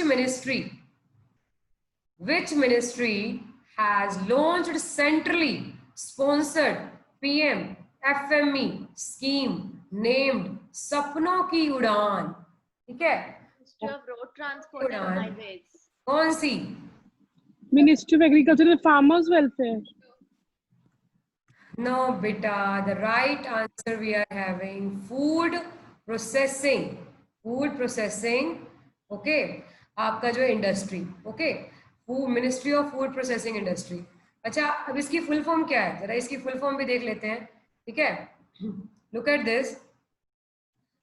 ministry has launched centrally sponsored PM FME scheme named सपनों की उड़ान, ठीक है। Ministry of Road Transport and उड़ान Highways. कौन सी? Ministry of Agriculture and Farmers Welfare. No beta, the right answer we are having food processing, food processing, okay, आपका जो industry, okay, ministry of food processing industry. अच्छा, अब इसकी full form क्या है, जरा इसकी फुल फॉर्म भी देख लेते हैं, ठीक है। Look at this,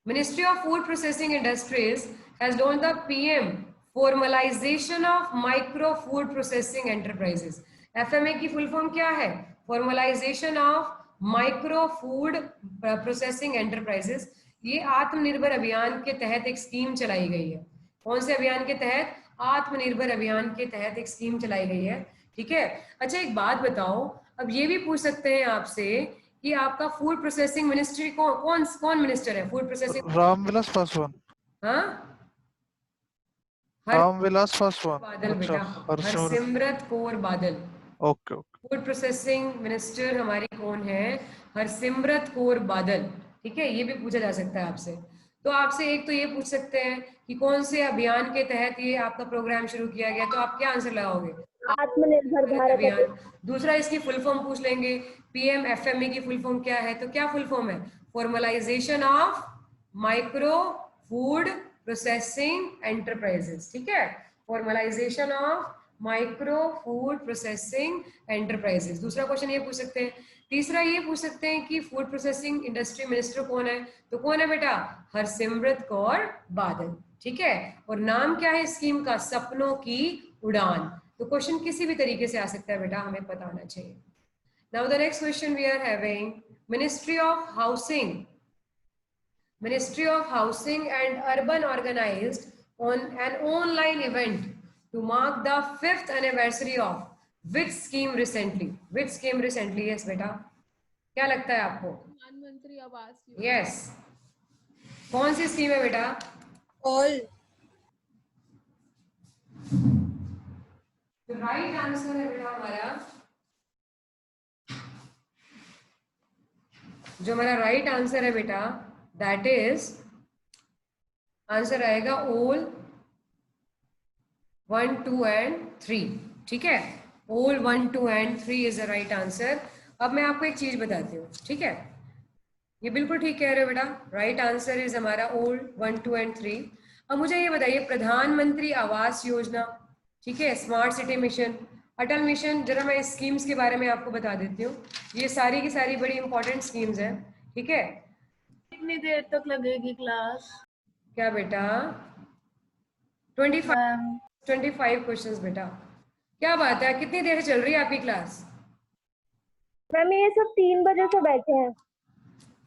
ministry of food processing industries has launched the PM formalisation of micro food processing enterprises. FME की फुल फॉर्म क्या है? Formalisation of micro food processing enterprises, ये आत्मनिर्भर अभियान के तहत एक स्कीम चलाई गई है। कौन से अभियान के तहत? आत्मनिर्भर अभियान के तहत एक स्कीम चलाई गई है। ठीक है। अच्छा एक बात बताओ, अब ये भी पूछ सकते हैं आपसे कि आपका फूड प्रोसेसिंग मिनिस्ट्री कौन मिनिस्टर है फूड प्रोसेसिंग? रामविलास पासवान। हाँ, रामविलास पासवान। बादल अच्छा, बेटा, Harsimrat Kaur Badal. Okay okay. Food processing minister हमारी कौन है? हरसिमरत कौर बादल। ठीक है, ये भी पूछा जा सकता है आपसे। तो आपसे एक तो ये पूछ सकते हैं कि कौन से अभियान के तहत ये आपका प्रोग्राम शुरू किया गया, तो आप क्या आंसर लगाओगे? आत्मनिर्भर भारत अभियान। दूसरा इसकी फुल फॉर्म पूछ लेंगे, PMFME की फुल फॉर्म क्या है? तो क्या फुल फॉर्म है? Formalisation of micro food processing enterprises. ठीक है, formalisation of micro food processing enterprises. दूसरा क्वेश्चन ये पूछ सकते हैं। तीसरा ये पूछ सकते हैं कि फूड प्रोसेसिंग इंडस्ट्री मिनिस्टर कौन है? तो कौन है बेटा? हरसिमरत कौर बादल। ठीक है, और नाम क्या है स्कीम का? सपनों की उड़ान। तो क्वेश्चन किसी भी तरीके से आ सकता है बेटा, हमें पता होना चाहिए। Now the next question we are having, ministry of housing and urban organized on an online event to mark the 5th anniversary of which scheme recently? Which scheme recently? Yes बेटा, क्या लगता है आपको? प्रधानमंत्री आवास योजना। Yes, कौन सी scheme है बेटा? All तो राइट आंसर है बेटा हमारा, जो हमारा राइट आंसर है बेटा, दैट इज आंसर आएगा ऑल 1, 2 and 3। ठीक है, all 1, 2 and 3 is the right answer. अब मैं आपको एक चीज बताती हूँ। ठीक है, ये बिल्कुल ठीक कह रहे हो बेटा, राइट आंसर इज हमारा ऑल 1, 2 and 3। अब मुझे ये बताइए, प्रधानमंत्री आवास योजना, ठीक है, स्मार्ट सिटी मिशन, अटल मिशन, जरा मैं स्कीम्स के बारे में आपको बता देती हूँ। ये सारी की सारी बड़ी इंपॉर्टेंट स्कीम्स हैं। ठीक है, कितनी देर तक लगेगी क्लास? क्या बेटा? 25 क्वेश्चंस बेटा। क्या बात है, कितनी देर से चल रही है आपकी क्लास? मैम ये सब 3 बजे से बैठे हैं।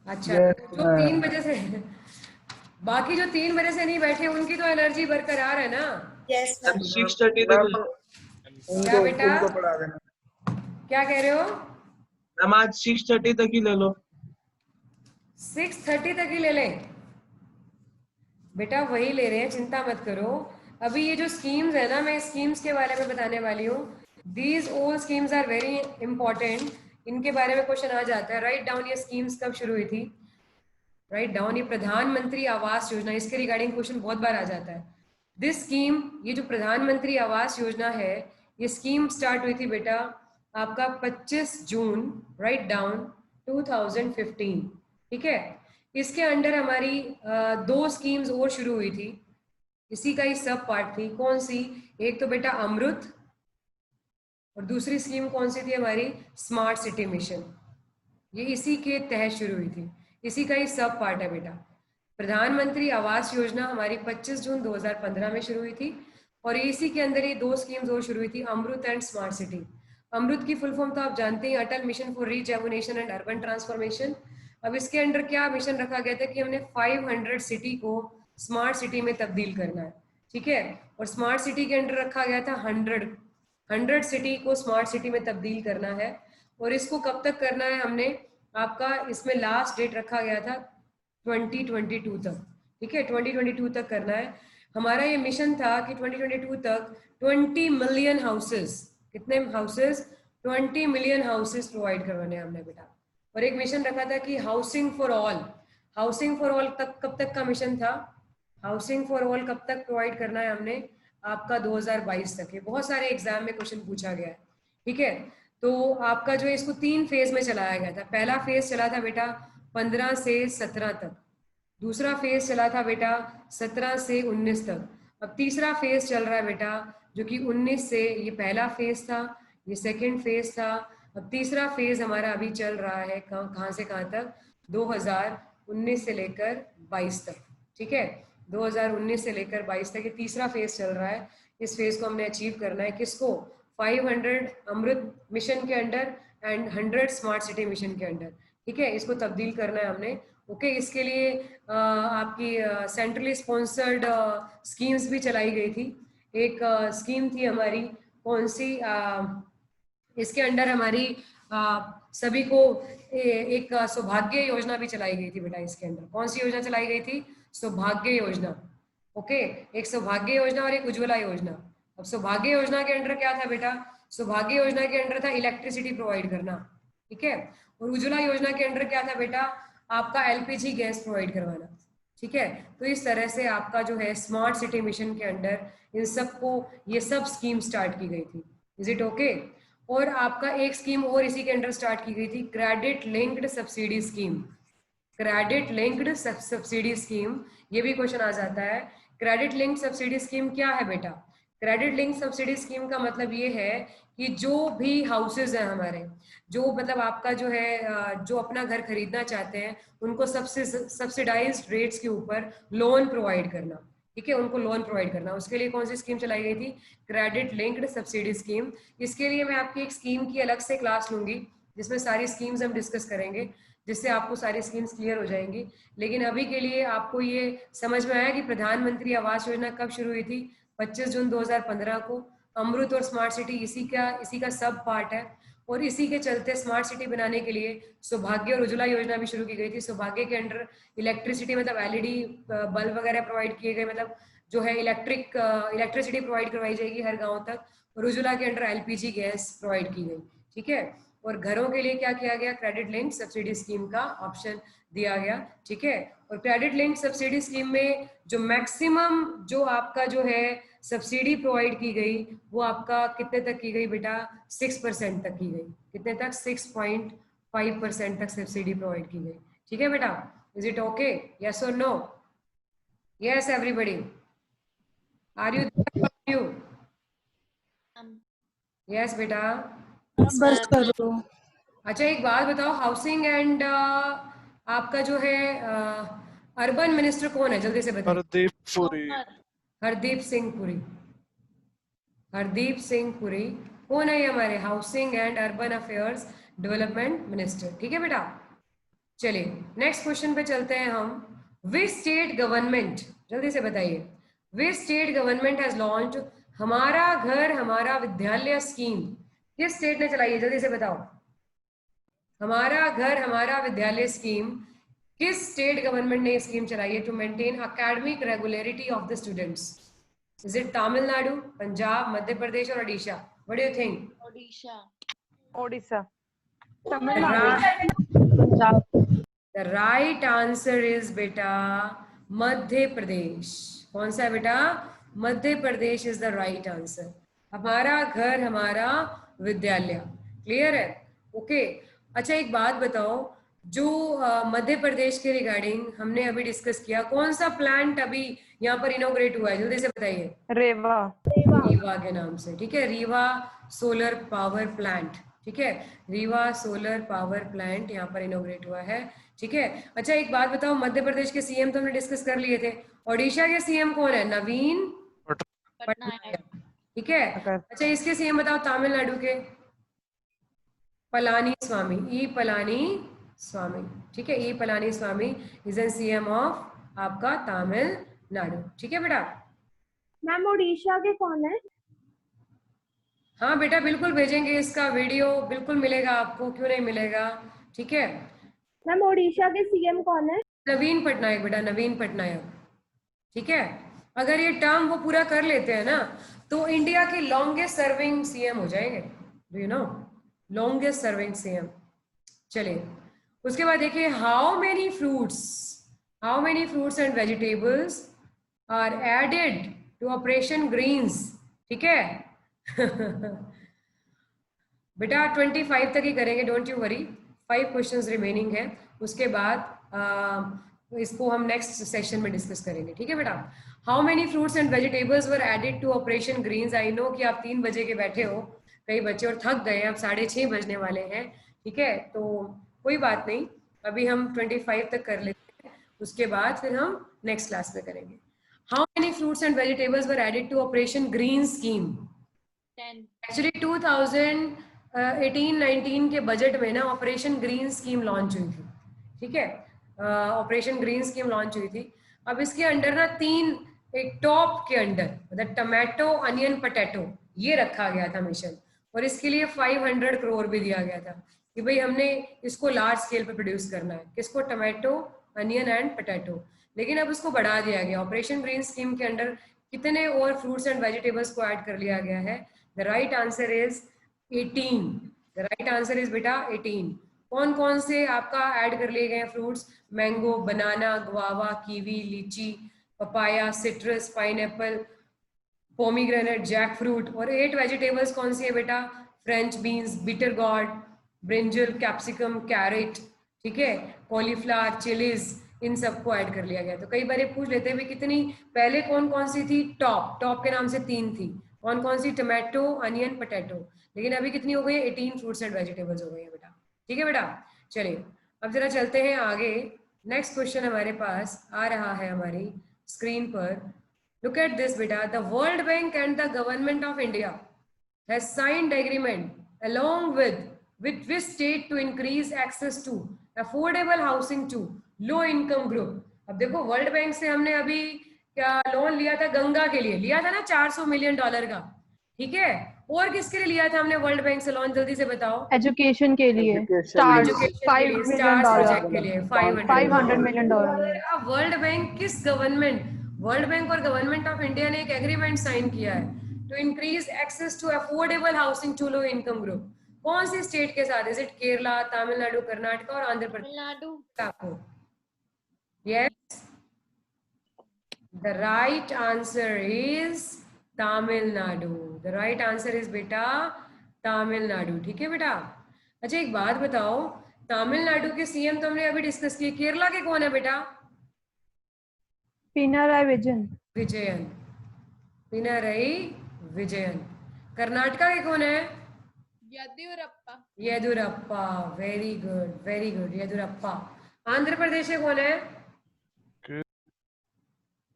अच्छा, जो 3 बजे से, बाकी जो 3 बजे से नहीं बैठे उनकी तो एनर्जी बरकरार है ना? यस 6:30 तक क्या बेटा? उनको पढ़ा देना। क्या कह रहे हो? मैम आज 6:30 तक ही ले लो। 6:30 तक ही ले लें बेटा? वही ले रहे हैं, चिंता मत करो। अभी ये जो स्कीम्स है ना, मैं स्कीम्स के बारे में बताने वाली हूँ। These all schemes are very important, इनके बारे में क्वेश्चन आ जाता है। राइट डाउन ये स्कीम्स कब शुरू हुई थी, राइट डाउन। ये प्रधानमंत्री आवास योजना, इसके रिगार्डिंग क्वेश्चन बहुत बार आ जाता है। दिस स्कीम, ये जो प्रधानमंत्री आवास योजना है, ये स्कीम स्टार्ट हुई थी बेटा आपका 25 जून, राइट डाउन 2015। ठीक है, इसके अंडर हमारी 2 स्कीम्स और शुरू हुई थी, इसी का ही सब पार्ट थी। कौन सी? एक तो बेटा अमृत, और दूसरी स्कीम कौन सी थी हमारी? Smart city mission. ये इसी के तहत शुरू हुई थी, इसी का ही सब पार्ट है बेटा। प्रधानमंत्री आवास योजना हमारी 25 जून 2015 में शुरू हुई थी, और इसी के अंदर ये 2 स्कीम्स और शुरू हुई थी, AMRUT and smart city. AMRUT की फुल फॉर्म तो आप जानते हैं, Atal mission for rejuvenation and urban transformation. अब इसके अंडर क्या मिशन रखा गया था कि हमने 500 सिटी को स्मार्ट सिटी में तब्दील करना है। ठीक है, और स्मार्ट सिटी के अंडर रखा गया था 100 सिटी को स्मार्ट सिटी में तब्दील करना है। और इसको कब तक करना है हमने, आपका इसमें लास्ट डेट रखा गया था 2022 तक। ठीक है, 2022 तक करना है। हमारा ये मिशन था कि 2022 तक 20 मिलियन हाउसेस, कितने हाउसेस? 20 मिलियन हाउसेस प्रोवाइड करवाने हमने बेटा। और एक मिशन रखा था कि housing for all, housing for all तक कब तक का मिशन था? हाउसिंग फॉर ऑल कब तक प्रोवाइड करना है हमने? आपका 2022 तक। ये बहुत सारे एग्जाम में क्वेश्चन पूछा गया है। ठीक है, तो आपका जो इसको 3 फेज में चलाया गया था। पहला फेज चला था बेटा 15 से 17 तक, दूसरा फेज चला था बेटा 17 से 19 तक, अब तीसरा फेज चल रहा है बेटा जो कि 19 से, ये पहला फेज था, ये सेकंड फेज था, अब तीसरा फेज हमारा अभी चल रहा है कहाँ से कहाँ तक? 2019 से लेकर 22 तक। ठीक है, 2019 से लेकर 22 तक ये तीसरा फेज चल रहा है। इस फेज को हमने अचीव करना है, किसको? 500 अमृत मिशन के under and 100 smart city mission के अंडर, ठीक है, इसको तब्दील करना है हमने। ओके, इसके लिए आपकी सेंट्रली स्पॉन्सर्ड स्कीम्स भी चलाई गई थी। एक स्कीम थी हमारी, कौन सी, इसके अंडर हमारी सभी को एक सौभाग्य योजना भी चलाई गई थी बेटा। इसके अंदर कौन सी योजना चलाई गई थी? सौभाग्य योजना। ओके, एक सौभाग्य योजना और एक उज्ज्वला योजना। अब सौभाग्य योजना के अंडर क्या था बेटा? सौभाग्य योजना के अंडर था इलेक्ट्रिसिटी प्रोवाइड करना, ठीक है, और उज्ज्वला योजना के अंडर क्या था बेटा? आपका एलपीजी गैस प्रोवाइड करवाना, ठीक है। तो इस तरह से आपका जो है स्मार्ट सिटी मिशन के अंडर इन सबको ये सब स्कीम स्टार्ट की गई थी। Is it okay? और आपका एक स्कीम और इसी के अंडर स्टार्ट की गई थी, credit linked subsidy scheme. Credit linked subsidy scheme, ये भी क्वेश्चन आ जाता है। क्रेडिट लिंक्ड सब्सिडी स्कीम क्या है बेटा? क्रेडिट लिंक सब्सिडी स्कीम का मतलब ये है कि जो भी हाउसेज हैं हमारे, जो मतलब आपका जो है जो अपना घर खरीदना चाहते हैं, उनको सब्सिडाइज्ड रेट्स के ऊपर लोन प्रोवाइड करना, ठीक है, उनको लोन प्रोवाइड करना। उसके लिए कौन सी स्कीम चलाई गई थी? Credit linked subsidy scheme. इसके लिए मैं आपकी एक स्कीम की अलग से क्लास लूंगी जिसमें सारी स्कीम्स हम डिस्कस करेंगे, जिससे आपको सारी स्कीम्स क्लियर हो जाएंगी। लेकिन अभी के लिए आपको ये समझ में आया कि प्रधानमंत्री आवास योजना कब शुरू हुई थी? 25 जून 2015 को। अमृत और स्मार्ट सिटी इसी का सब पार्ट है, और इसी के चलते स्मार्ट सिटी बनाने के लिए सौभाग्य और उज्ज्वला योजना भी शुरू की गई थी। सौभाग्य के अंडर इलेक्ट्रिसिटी मतलब एलईडी बल्ब वगैरह प्रोवाइड किए गए, मतलब जो है इलेक्ट्रिसिटी प्रोवाइड करवाई जाएगी हर गांव तक। और उज्ज्वला के अंडर एलपीजी गैस प्रोवाइड की गई, ठीक है। और घरों के लिए क्या किया गया? क्रेडिट लिंक सब्सिडी स्कीम का ऑप्शन दिया गया, ठीक है। और क्रेडिट लिंक सब्सिडी स्कीम में जो मैक्सिमम जो आपका जो है सब्सिडी प्रोवाइड की गई, वो आपका कितने तक की गई बेटा? 6% तक की गई। कितने तक? 6.5% तक सब्सिडी प्रोवाइड की गई, ठीक है बेटा। Is it okay? Yes or no? Yes everybody, are you? Yes बेटा। बस करो। अच्छा, एक बात बताओ, हाउसिंग एंड आपका जो है अर्बन मिनिस्टर कौन है? जल्दी से बताओ। हरदीप पुरी। हरदीप सिंह पुरी। हरदीप सिंह पुरी कौन है? ये हमारे housing and urban affairs development minister, ठीक है बेटा। चलिए नेक्स्ट क्वेश्चन पे चलते हैं हम। विच स्टेट गवर्नमेंट, जल्दी से बताइए, which state government has launched हमारा घर हमारा विद्यालय स्कीम? किस स्टेट ने चलाई है? जल्दी से बताओ। हमारा घर हमारा विद्यालय स्कीम किस स्टेट गवर्नमेंट ने स्कीम चलाई है to maintain academic regularity of the students? Is it Tamil Nadu, Punjab, Madhya Pradesh और Odisha? What do you think? Odisha. The right answer is बेटा मध्य प्रदेश। कौन सा है बेटा? Madhya Pradesh is the right answer. हमारा घर हमारा विद्यालय, क्लियर है? ओके। अच्छा, एक बात बताओ, जो मध्य प्रदेश के रिगार्डिंग हमने अभी डिस्कस किया, कौन सा प्लांट अभी यहाँ पर इनोग्रेट हुआ है? जल्दी से बताइए। रेवा। रीवा के नाम से, ठीक है, रीवा सोलर पावर प्लांट, ठीक है, रीवा सोलर पावर प्लांट यहाँ पर इनोग्रेट हुआ है, ठीक है। अच्छा, एक बात बताओ, मध्य प्रदेश के सीएम तो हमने डिस्कस कर लिए थे, ओडिशा के सीएम कौन है? नवीन पटनायक, ठीक है। अच्छा, इसके सीएम बताओ तमिलनाडु के? पलानी स्वामी, ई पलानी स्वामी, ठीक है, ई पलानी स्वामी इज एन सीएम ऑफ आपका तमिलनाडु, ठीक है बेटा। मैम उड़ीसा के कौन है? हाँ बेटा, बिल्कुल भेजेंगे, इसका वीडियो बिल्कुल मिलेगा आपको, क्यों नहीं मिलेगा, ठीक है। मैम उड़ीसा के सीएम कौन है? नवीन पटनायक बेटा, नवीन पटनायक, ठीक है। अगर ये टर्म वो पूरा कर लेते हैं ना, तो इंडिया के लॉन्गेस्ट सर्विंग सीएम हो जाएंगे, do you know, longest serving CM. चलिए, उसके बाद देखिए, how many fruits and vegetables are added to operation greens, ठीक है। बेटा 25 तक ही करेंगे, don't you worry, 5 questions remaining है, उसके बाद इसको हम नेक्स्ट सेशन में डिस्कस करेंगे, ठीक है बेटा। How many fruits and vegetables were added to operation greens? I know कि आप 3 बजे के बैठे हो, कई बच्चे, और थक गए, अब 6:30 बजने वाले हैं, ठीक है, तो कोई बात नहीं, अभी हम 25 तक कर लेते हैं, उसके बाद फिर हम नेक्स्ट क्लास में करेंगे। How many fruits and vegetables were added to operation green scheme? 10. Actually 2000 18-19 के बजट में ना ऑपरेशन ग्रीन स्कीम लॉन्च हुई थी, ठीक है, ऑपरेशन ग्रीन स्कीम लॉन्च हुई थी। अब इसके अंडर ना तीन, एक टॉप के अंडर मतलब टमाटो अनियन पोटैटो ये रखा गया था मिशन, और इसके लिए 500 करोड़ भी दिया गया था कि भाई हमने इसको लार्ज स्केल पे प्रोड्यूस करना है, किसको, टमाटो अनियन एंड पोटैटो। लेकिन अब उसको बढ़ा दिया गया, ऑपरेशन ग्रीन स्कीम के अंडर कितने और फ्रूट्स एंड वेजिटेबल्स को ऐड कर लिया गया है? The right answer is 18। The right answer is बेटा 18। कौन कौन से आपका ऐड कर लिए गए fruits? Mango, banana, guava, kiwi, litchi, papaya, citrus, pineapple, pomegranate, jackfruit. और 8 वेजिटेबल्स कौन सी है बेटा? French beans, bitter gourd, brinjal, capsicum, carrot, ठीक है, कॉलीफ्लावर, चिलीज, इन सबको ऐड कर लिया गया। तो कई बार ये पूछ लेते हैं भी कितनी, पहले कौन कौन सी थी? टॉप के नाम से 3 थी। कौन कौन सी? Tomato, onion, potato. लेकिन अभी कितनी हो गई? 18 फ्रूट्स एंड वेजिटेबल्स हो गई है बेटा, ठीक है बेटा। चलिए अब जरा चलते हैं आगे। नेक्स्ट क्वेश्चन हमारे पास आ रहा है हमारी स्क्रीन पर। Look at this beta. The World Bank and the Government of India has signed agreement along with which state to increase access to affordable housing to low income group. अब देखो world bank से हमने अभी क्या loan लिया था? गंगा के लिए लिया था ना, $400 मिलियन का, ठीक है। और किसके लिए लिया था हमने वर्ल्ड बैंक से लोन? जल्दी से बताओ। एजुकेशन के लिए स्टार्स एजुकेशन $5 के लिए, million स्टार्स प्रोजेक्ट के लिए $500 million। वर्ल्ड बैंक किस गवर्नमेंट, वर्ल्ड बैंक और गवर्नमेंट ऑफ इंडिया ने एक एग्रीमेंट साइन किया है to increase access to affordable housing to low income group. कौन सी स्टेट के साथ? इज इट केरला, तमिलनाडु, कर्नाटक और Andhra Pradesh? Tamil Nadu. Yes, the right answer is Tamil Nadu. The right answer is बेटा तमिलनाडु, ठीक है बेटा। अच्छा एक बात बताओ, तमिलनाडु के सीएम तो हमने अभी डिस्कस किए, केरला के कौन है बेटा? पिनाराई विजयन। पिनाराई विजयन। कर्नाटका के कौन है? येदुरप्पा। Very good Yediyurappa. आंध्र प्रदेश के कौन है?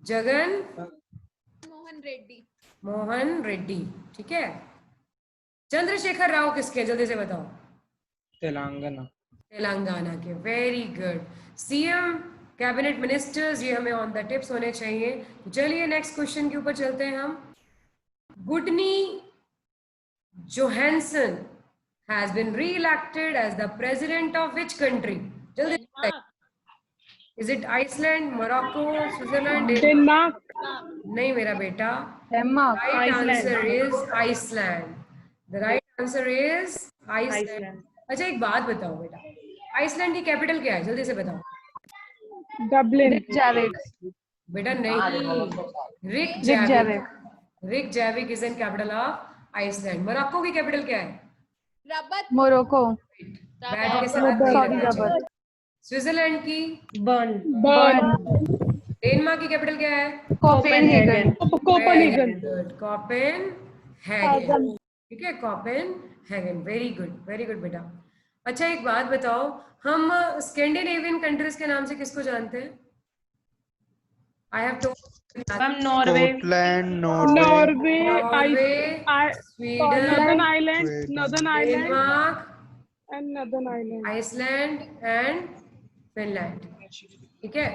जगन मोहन रेड्डी, ठीक है। चंद्रशेखर राव किसके? जल्दी से बताओ। तेलंगाना के। Very good. CM, cabinet ministers, ये हमें ऑन द टिप्स होने चाहिए। तो चलिए नेक्स्ट क्वेश्चन के ऊपर चलते हैं हम। गुडनी Johansson has been re-elected as the president of which country? जल्दी बताइए। Is it Iceland, Morocco, Switzerland? Denmark. नहीं मेरा बेटा। Denmark. Right answer is Iceland. The right answer is Iceland. अच्छा एक बात बताओ बेटा, आइसलैंड की कैपिटल क्या है? जल्दी से बताओ। डबलिन। रिकजाविक। बेटा नहीं, Reykjavik is in capital of Iceland. Morocco की कैपिटल क्या है? मोरक्को। बैट के साथ सॉरी रबत। स्विट्जरलैंड की? बर्न। डेनमार्क की कैपिटल क्या है? कोपेनहेगन। कोपेनहेगन। कोपेनहेगन, ठीक है, कोपेनहेगन। वेरी गुड बेटा। अच्छा एक बात बताओ, हम स्कैंडिनेवियन कंट्रीज के नाम से किसको जानते हैं? I have told Norway, Sweden, northern island Denmark, and northern island, Iceland and Finland, ठीक है।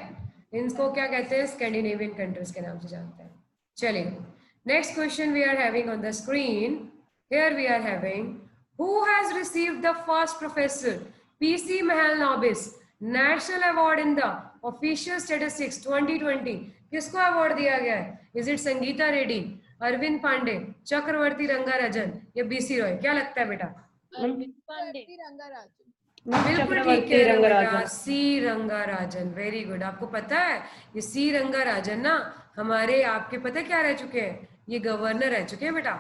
इनको क्या कहते हैं? स्कैंडिनेवियन कंट्रीज के नाम से जानते हैं। चलिए next question we are having on the screen. Here we are having who has received the first professor PC Mahalanobis national award in the official statistics 2020? किसको अवार्ड दिया गया है? इज इट संगीता रेड्डी, अरविंद पांडे, चक्रवर्ती रंगाराजन या बीसी रॉय? क्या लगता है बेटा? बिल्कुल ठीक है बेटा, सी रंगाराजन। Very good. आपको पता है ये सी रंगाराजन ना हमारे, आपके पता क्या रह चुके हैं? ये गवर्नर रह चुके हैं बेटा,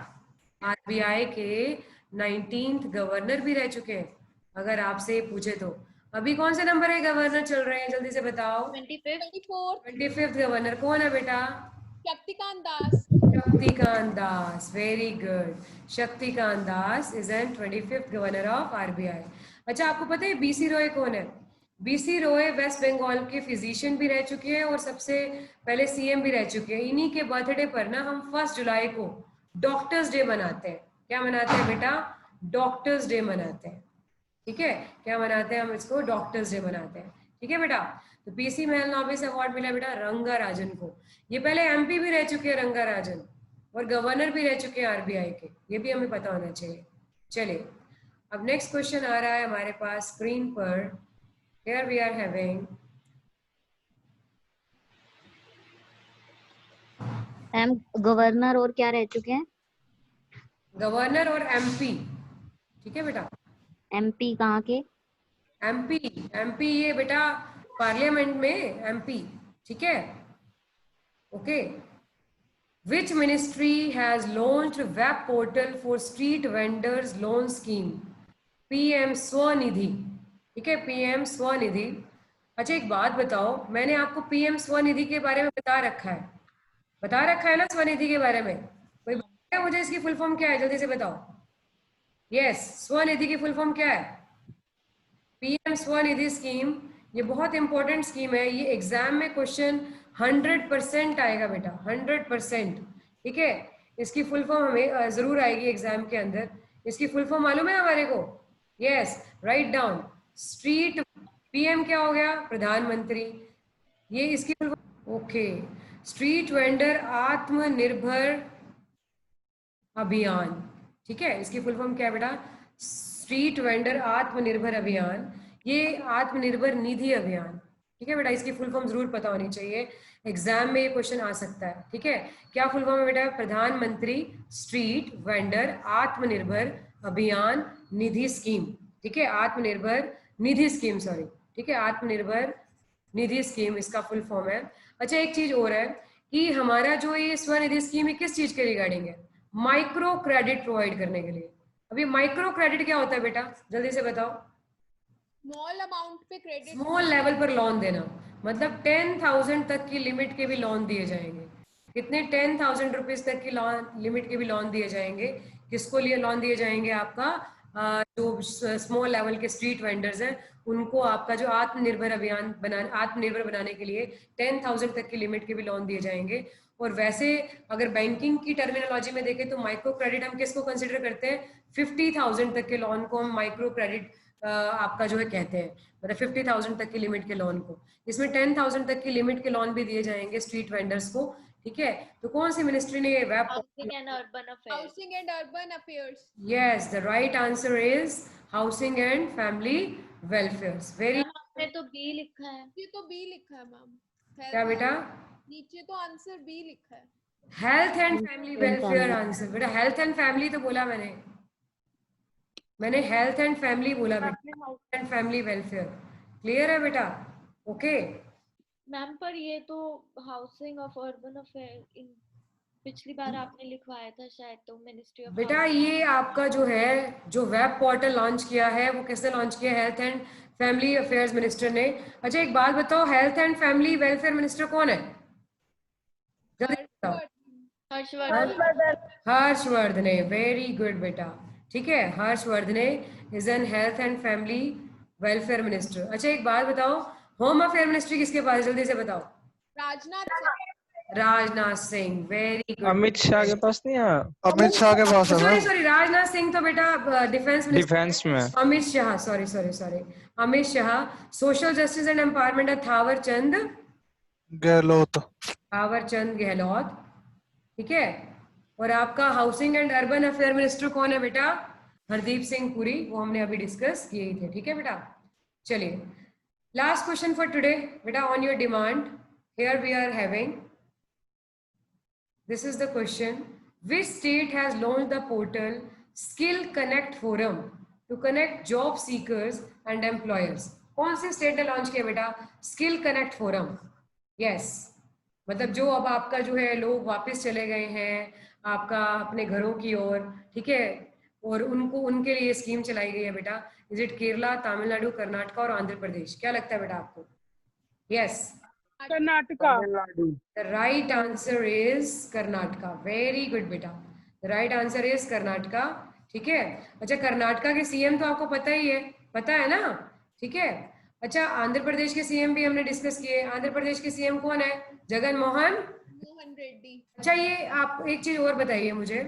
आरबीआई के 19th गवर्नर भी रह चुके हैं। अगर आपसे पूछे तो अभी कौन से नंबर है गवर्नर चल रहे हैं? जल्दी से बताओ। 25th गवर्नर कौन है बेटा? Shaktikanta Das. Very good. Shaktikanta Das is an 25th governor of RBI. अच्छा आपको पता है बीसी रॉय कौन है? बीसी रॉय वेस्ट बंगाल के फिजिशियन भी रह चुके हैं और सबसे पहले सीएम भी रह चुके हैं। इन्हीं के बर्थडे पर ना हम 1 जुलाई को डॉक्टर्स डे मनाते हैं। क्या मनाते हैं बेटा? डॉक्टर्स डे मनाते हैं। ठीक है, क्या मनाते हैं हम इसको? डॉक्टर्स डे मनाते हैं। ठीक है बेटा, तो पीसी महल नोबिस अवार्ड मिला बेटा रंगा राजन को। ये पहले एमपी भी रह चुके हैं रंगा राजन, और गवर्नर भी रह चुके हैं आरबीआई के, ये भी हमें पता होना चाहिए। चलिए, अब नेक्स्ट क्वेश्चन आ रहा है हमारे पास स्क्रीन पर। Here we are having ma'am governor और क्या रह चुके हैं? गवर्नर और एमपी। ठीक है बेटा, एमपी कहाँ के? एमपी, एमपी ये बेटा पार्लियामेंट में एमपी। ठीक है, okay. Which ministry has launched web portal for street vendors loan scheme? PM Svanidhi. ठीक है, PM स्वनिधि। अच्छा एक बात बताओ, मैंने आपको PM स्वनिधि के बारे में बता रखा है ना स्वनिधि के बारे में? कोई बताएगा मुझे इसकी फुल फॉर्म क्या है? जल्दी से बताओ। यस, स्वनिधि की फुल फॉर्म क्या है? PM स्वनिधि स्कीम, ये बहुत इंपॉर्टेंट स्कीम है। ये एग्जाम में क्वेश्चन 100% आएगा बेटा, 100%। ठीक है, इसकी फुल फॉर्म हमें जरूर आएगी एग्जाम के अंदर। इसकी फुल फॉर्म मालूम है हमारे को? Yes, write down. Street, PM क्या हो गया? प्रधानमंत्री। ये इसकी full form, okay. Street vendor आत्मनिर्भर अभियान। ठीक है, इसकी फुल फॉर्म क्या है बेटा? स्ट्रीट वेंडर आत्मनिर्भर अभियान। ये आत्मनिर्भर निधि अभियान। ठीक है बेटा, इसकी फुल फॉर्म जरूर पता होनी चाहिए, एग्जाम में ये क्वेश्चन आ सकता है। ठीक है, क्या फुल फॉर्म है बेटा? प्रधानमंत्री स्ट्रीट वेंडर आत्मनिर्भर अभियान निधि स्कीम। ठीक है, आत्मनिर्भर निधि स्कीम, सॉरी। ठीक है, आत्मनिर्भर निधि स्कीम इसका फुल फॉर्म है। अच्छा एक चीज और है कि हमारा जो ये स्वनिधि स्कीम है किस चीज के रिगार्डिंग है? माइक्रो क्रेडिट प्रोवाइड करने के लिए। अभी माइक्रो क्रेडिट क्या होता है बेटा? जल्दी से बताओ। स्मॉल अमाउंट पे क्रेडिट, स्मॉल लेवल पर लोन देना, मतलब 10,000 तक की लिमिट के भी लोन दिए जाएंगे। कितने? 10,000 रुपीज तक की लोन लिमिट के भी लोन दिए जाएंगे। किसको लिए लोन दिए जाएंगे? आपका जो स्मॉल लेवल के स्ट्रीट वेंडर्स हैं उनको आपका जो आत्मनिर्भर अभियान आत्मनिर्भर बनाने के लिए 10,000 तक की लिमिट के भी लोन दिए जाएंगे। और वैसे अगर बैंकिंग की टर्मिनोलॉजी में देखें तो माइक्रो क्रेडिट हम किसको कंसिडर करते हैं? 50,000 तक के लोन को हम माइक्रो क्रेडिट आपका जो है कहते हैं, मतलब 50,000 तक की लिमिट के लोन को। इसमें 10,000 तक की लिमिट के लोन भी दिए जाएंगे स्ट्रीट वेंडर्स को। ठीक है, तो कौन सी मिनिस्ट्री ने ये web? Housing and urban affairs, housing and urban affairs. Yes, the right answer is housing and family welfare. Very, हमने तो बी लिखा है। ये तो बी लिखा है मैम। क्या बेटा? नीचे तो आंसर बी लिखा है। Health and family welfare answer बेटा। हेल्थ एंड फैमिली तो बोला मैंने हेल्थ एंड फैमिली बोला बेटा, health and family welfare. Clear है बेटा? ओके मैम पर ये तो हाउसिंग ऑफ अर्बन अफेयर इन पिछली बार आपने लिखवाया था शायद, तो मिनिस्ट्री ऑफ बेटा ये आपका जो है जो वेब पोर्टल लॉन्च किया है वो किसने लॉन्च किया? Health and family affairs minister ने। अच्छा एक बात बताओ, health and family welfare minister कौन है? जल्दी बताओ। हर्षवर्धन। वेरी गुड बेटा। ठीक है, Harshvardhan is an health and family welfare minister. अच्छा एक बात बताओ, होम अफेयर मिनिस्ट्री किसके पास है? जल्दी से बताओ। राजनाथ सिंह। Very good. अमित शाह के पास नहीं है? अमित शाह के पास है सॉरी ना? सॉरी, राजनाथ सिंह तो बेटा डिफेंस में। Amit Shah, sorry sorry sorry, Amit Shah. Social justice and empowerment है थावर चंद गहलोत। ठीक है, और आपका housing and urban affair minister कौन है बेटा? हरदीप सिंह पुरी, वो हमने अभी डिस्कस किए ही थे। ठीक है बेटा, चलिए लास्ट क्वेश्चन फॉर टुडे बेटा, on your demand here we are having, this is the question, which state has launched the portal skill connect forum to connect job seekers and employers? कौन से state ने launch किया बेटा skill connect forum? Yes, मतलब जो अब आपका जो है लोग वापस चले गए हैं आपका अपने घरों की ओर, ठीक है, और उनको उनके लिए स्कीम चलाई गई है बेटा। इज इट केरला, तमिलनाडु, कर्नाटका और आंध्र प्रदेश? क्या लगता है बेटा आपको? Yes, Karnataka. The right answer is Karnataka. Very good बेटा, the right answer is Karnataka. ठीक है, अच्छा कर्नाटका के सीएम तो आपको पता ही है, पता है ना? ठीक है, अच्छा आंध्र प्रदेश के सीएम भी हमने डिस्कस किए। आंध्र प्रदेश के सीएम कौन है? जगन मोहन रेड्डी। अच्छा ये आप एक चीज और बताइए मुझे,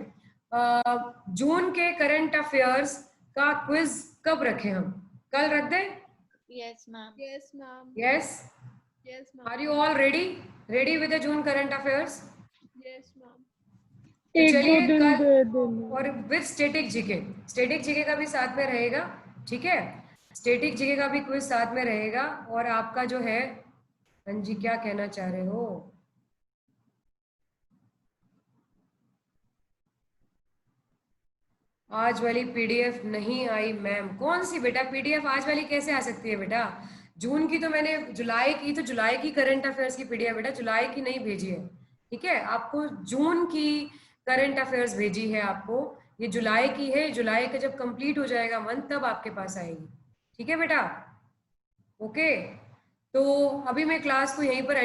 जून के करंट अफेयर्स का क्विज कब रखें हम? कल रख दें? Yes, ma'am. Yes, ma'am. Yes? Yes, ma'am. Are you all ready? Ready with the June current affairs? Yes, ma'am. एक दो चलिए दिन कल दे देना। और with static GK, static GK का भी साथ में रहेगा, ठीक है? स्टैटिक जीके का भी क्विज साथ में रहेगा। और आपका जो है, हाँ जी क्या कहना चाह रहे हो? आज वाली पीडीएफ नहीं आई मैम। कौन सी बेटा पीडीएफ आज वाली कैसे आ सकती है बेटा? जून की तो मैंने, जुलाई की तो जुलाई की करंट अफेयर्स की पीडीएफ बेटा, जुलाई की नहीं भेजी है, ठीक है? आपको जून की करंट अफेयर्स भेजी है आपको, ये जुलाई की है। जुलाई का जब कंप्लीट हो जाएगा मंथ तब आपके पास आएगी, ठीक है बेटा? ओके, तो अभी मैं क्लास को यहीं पर एंड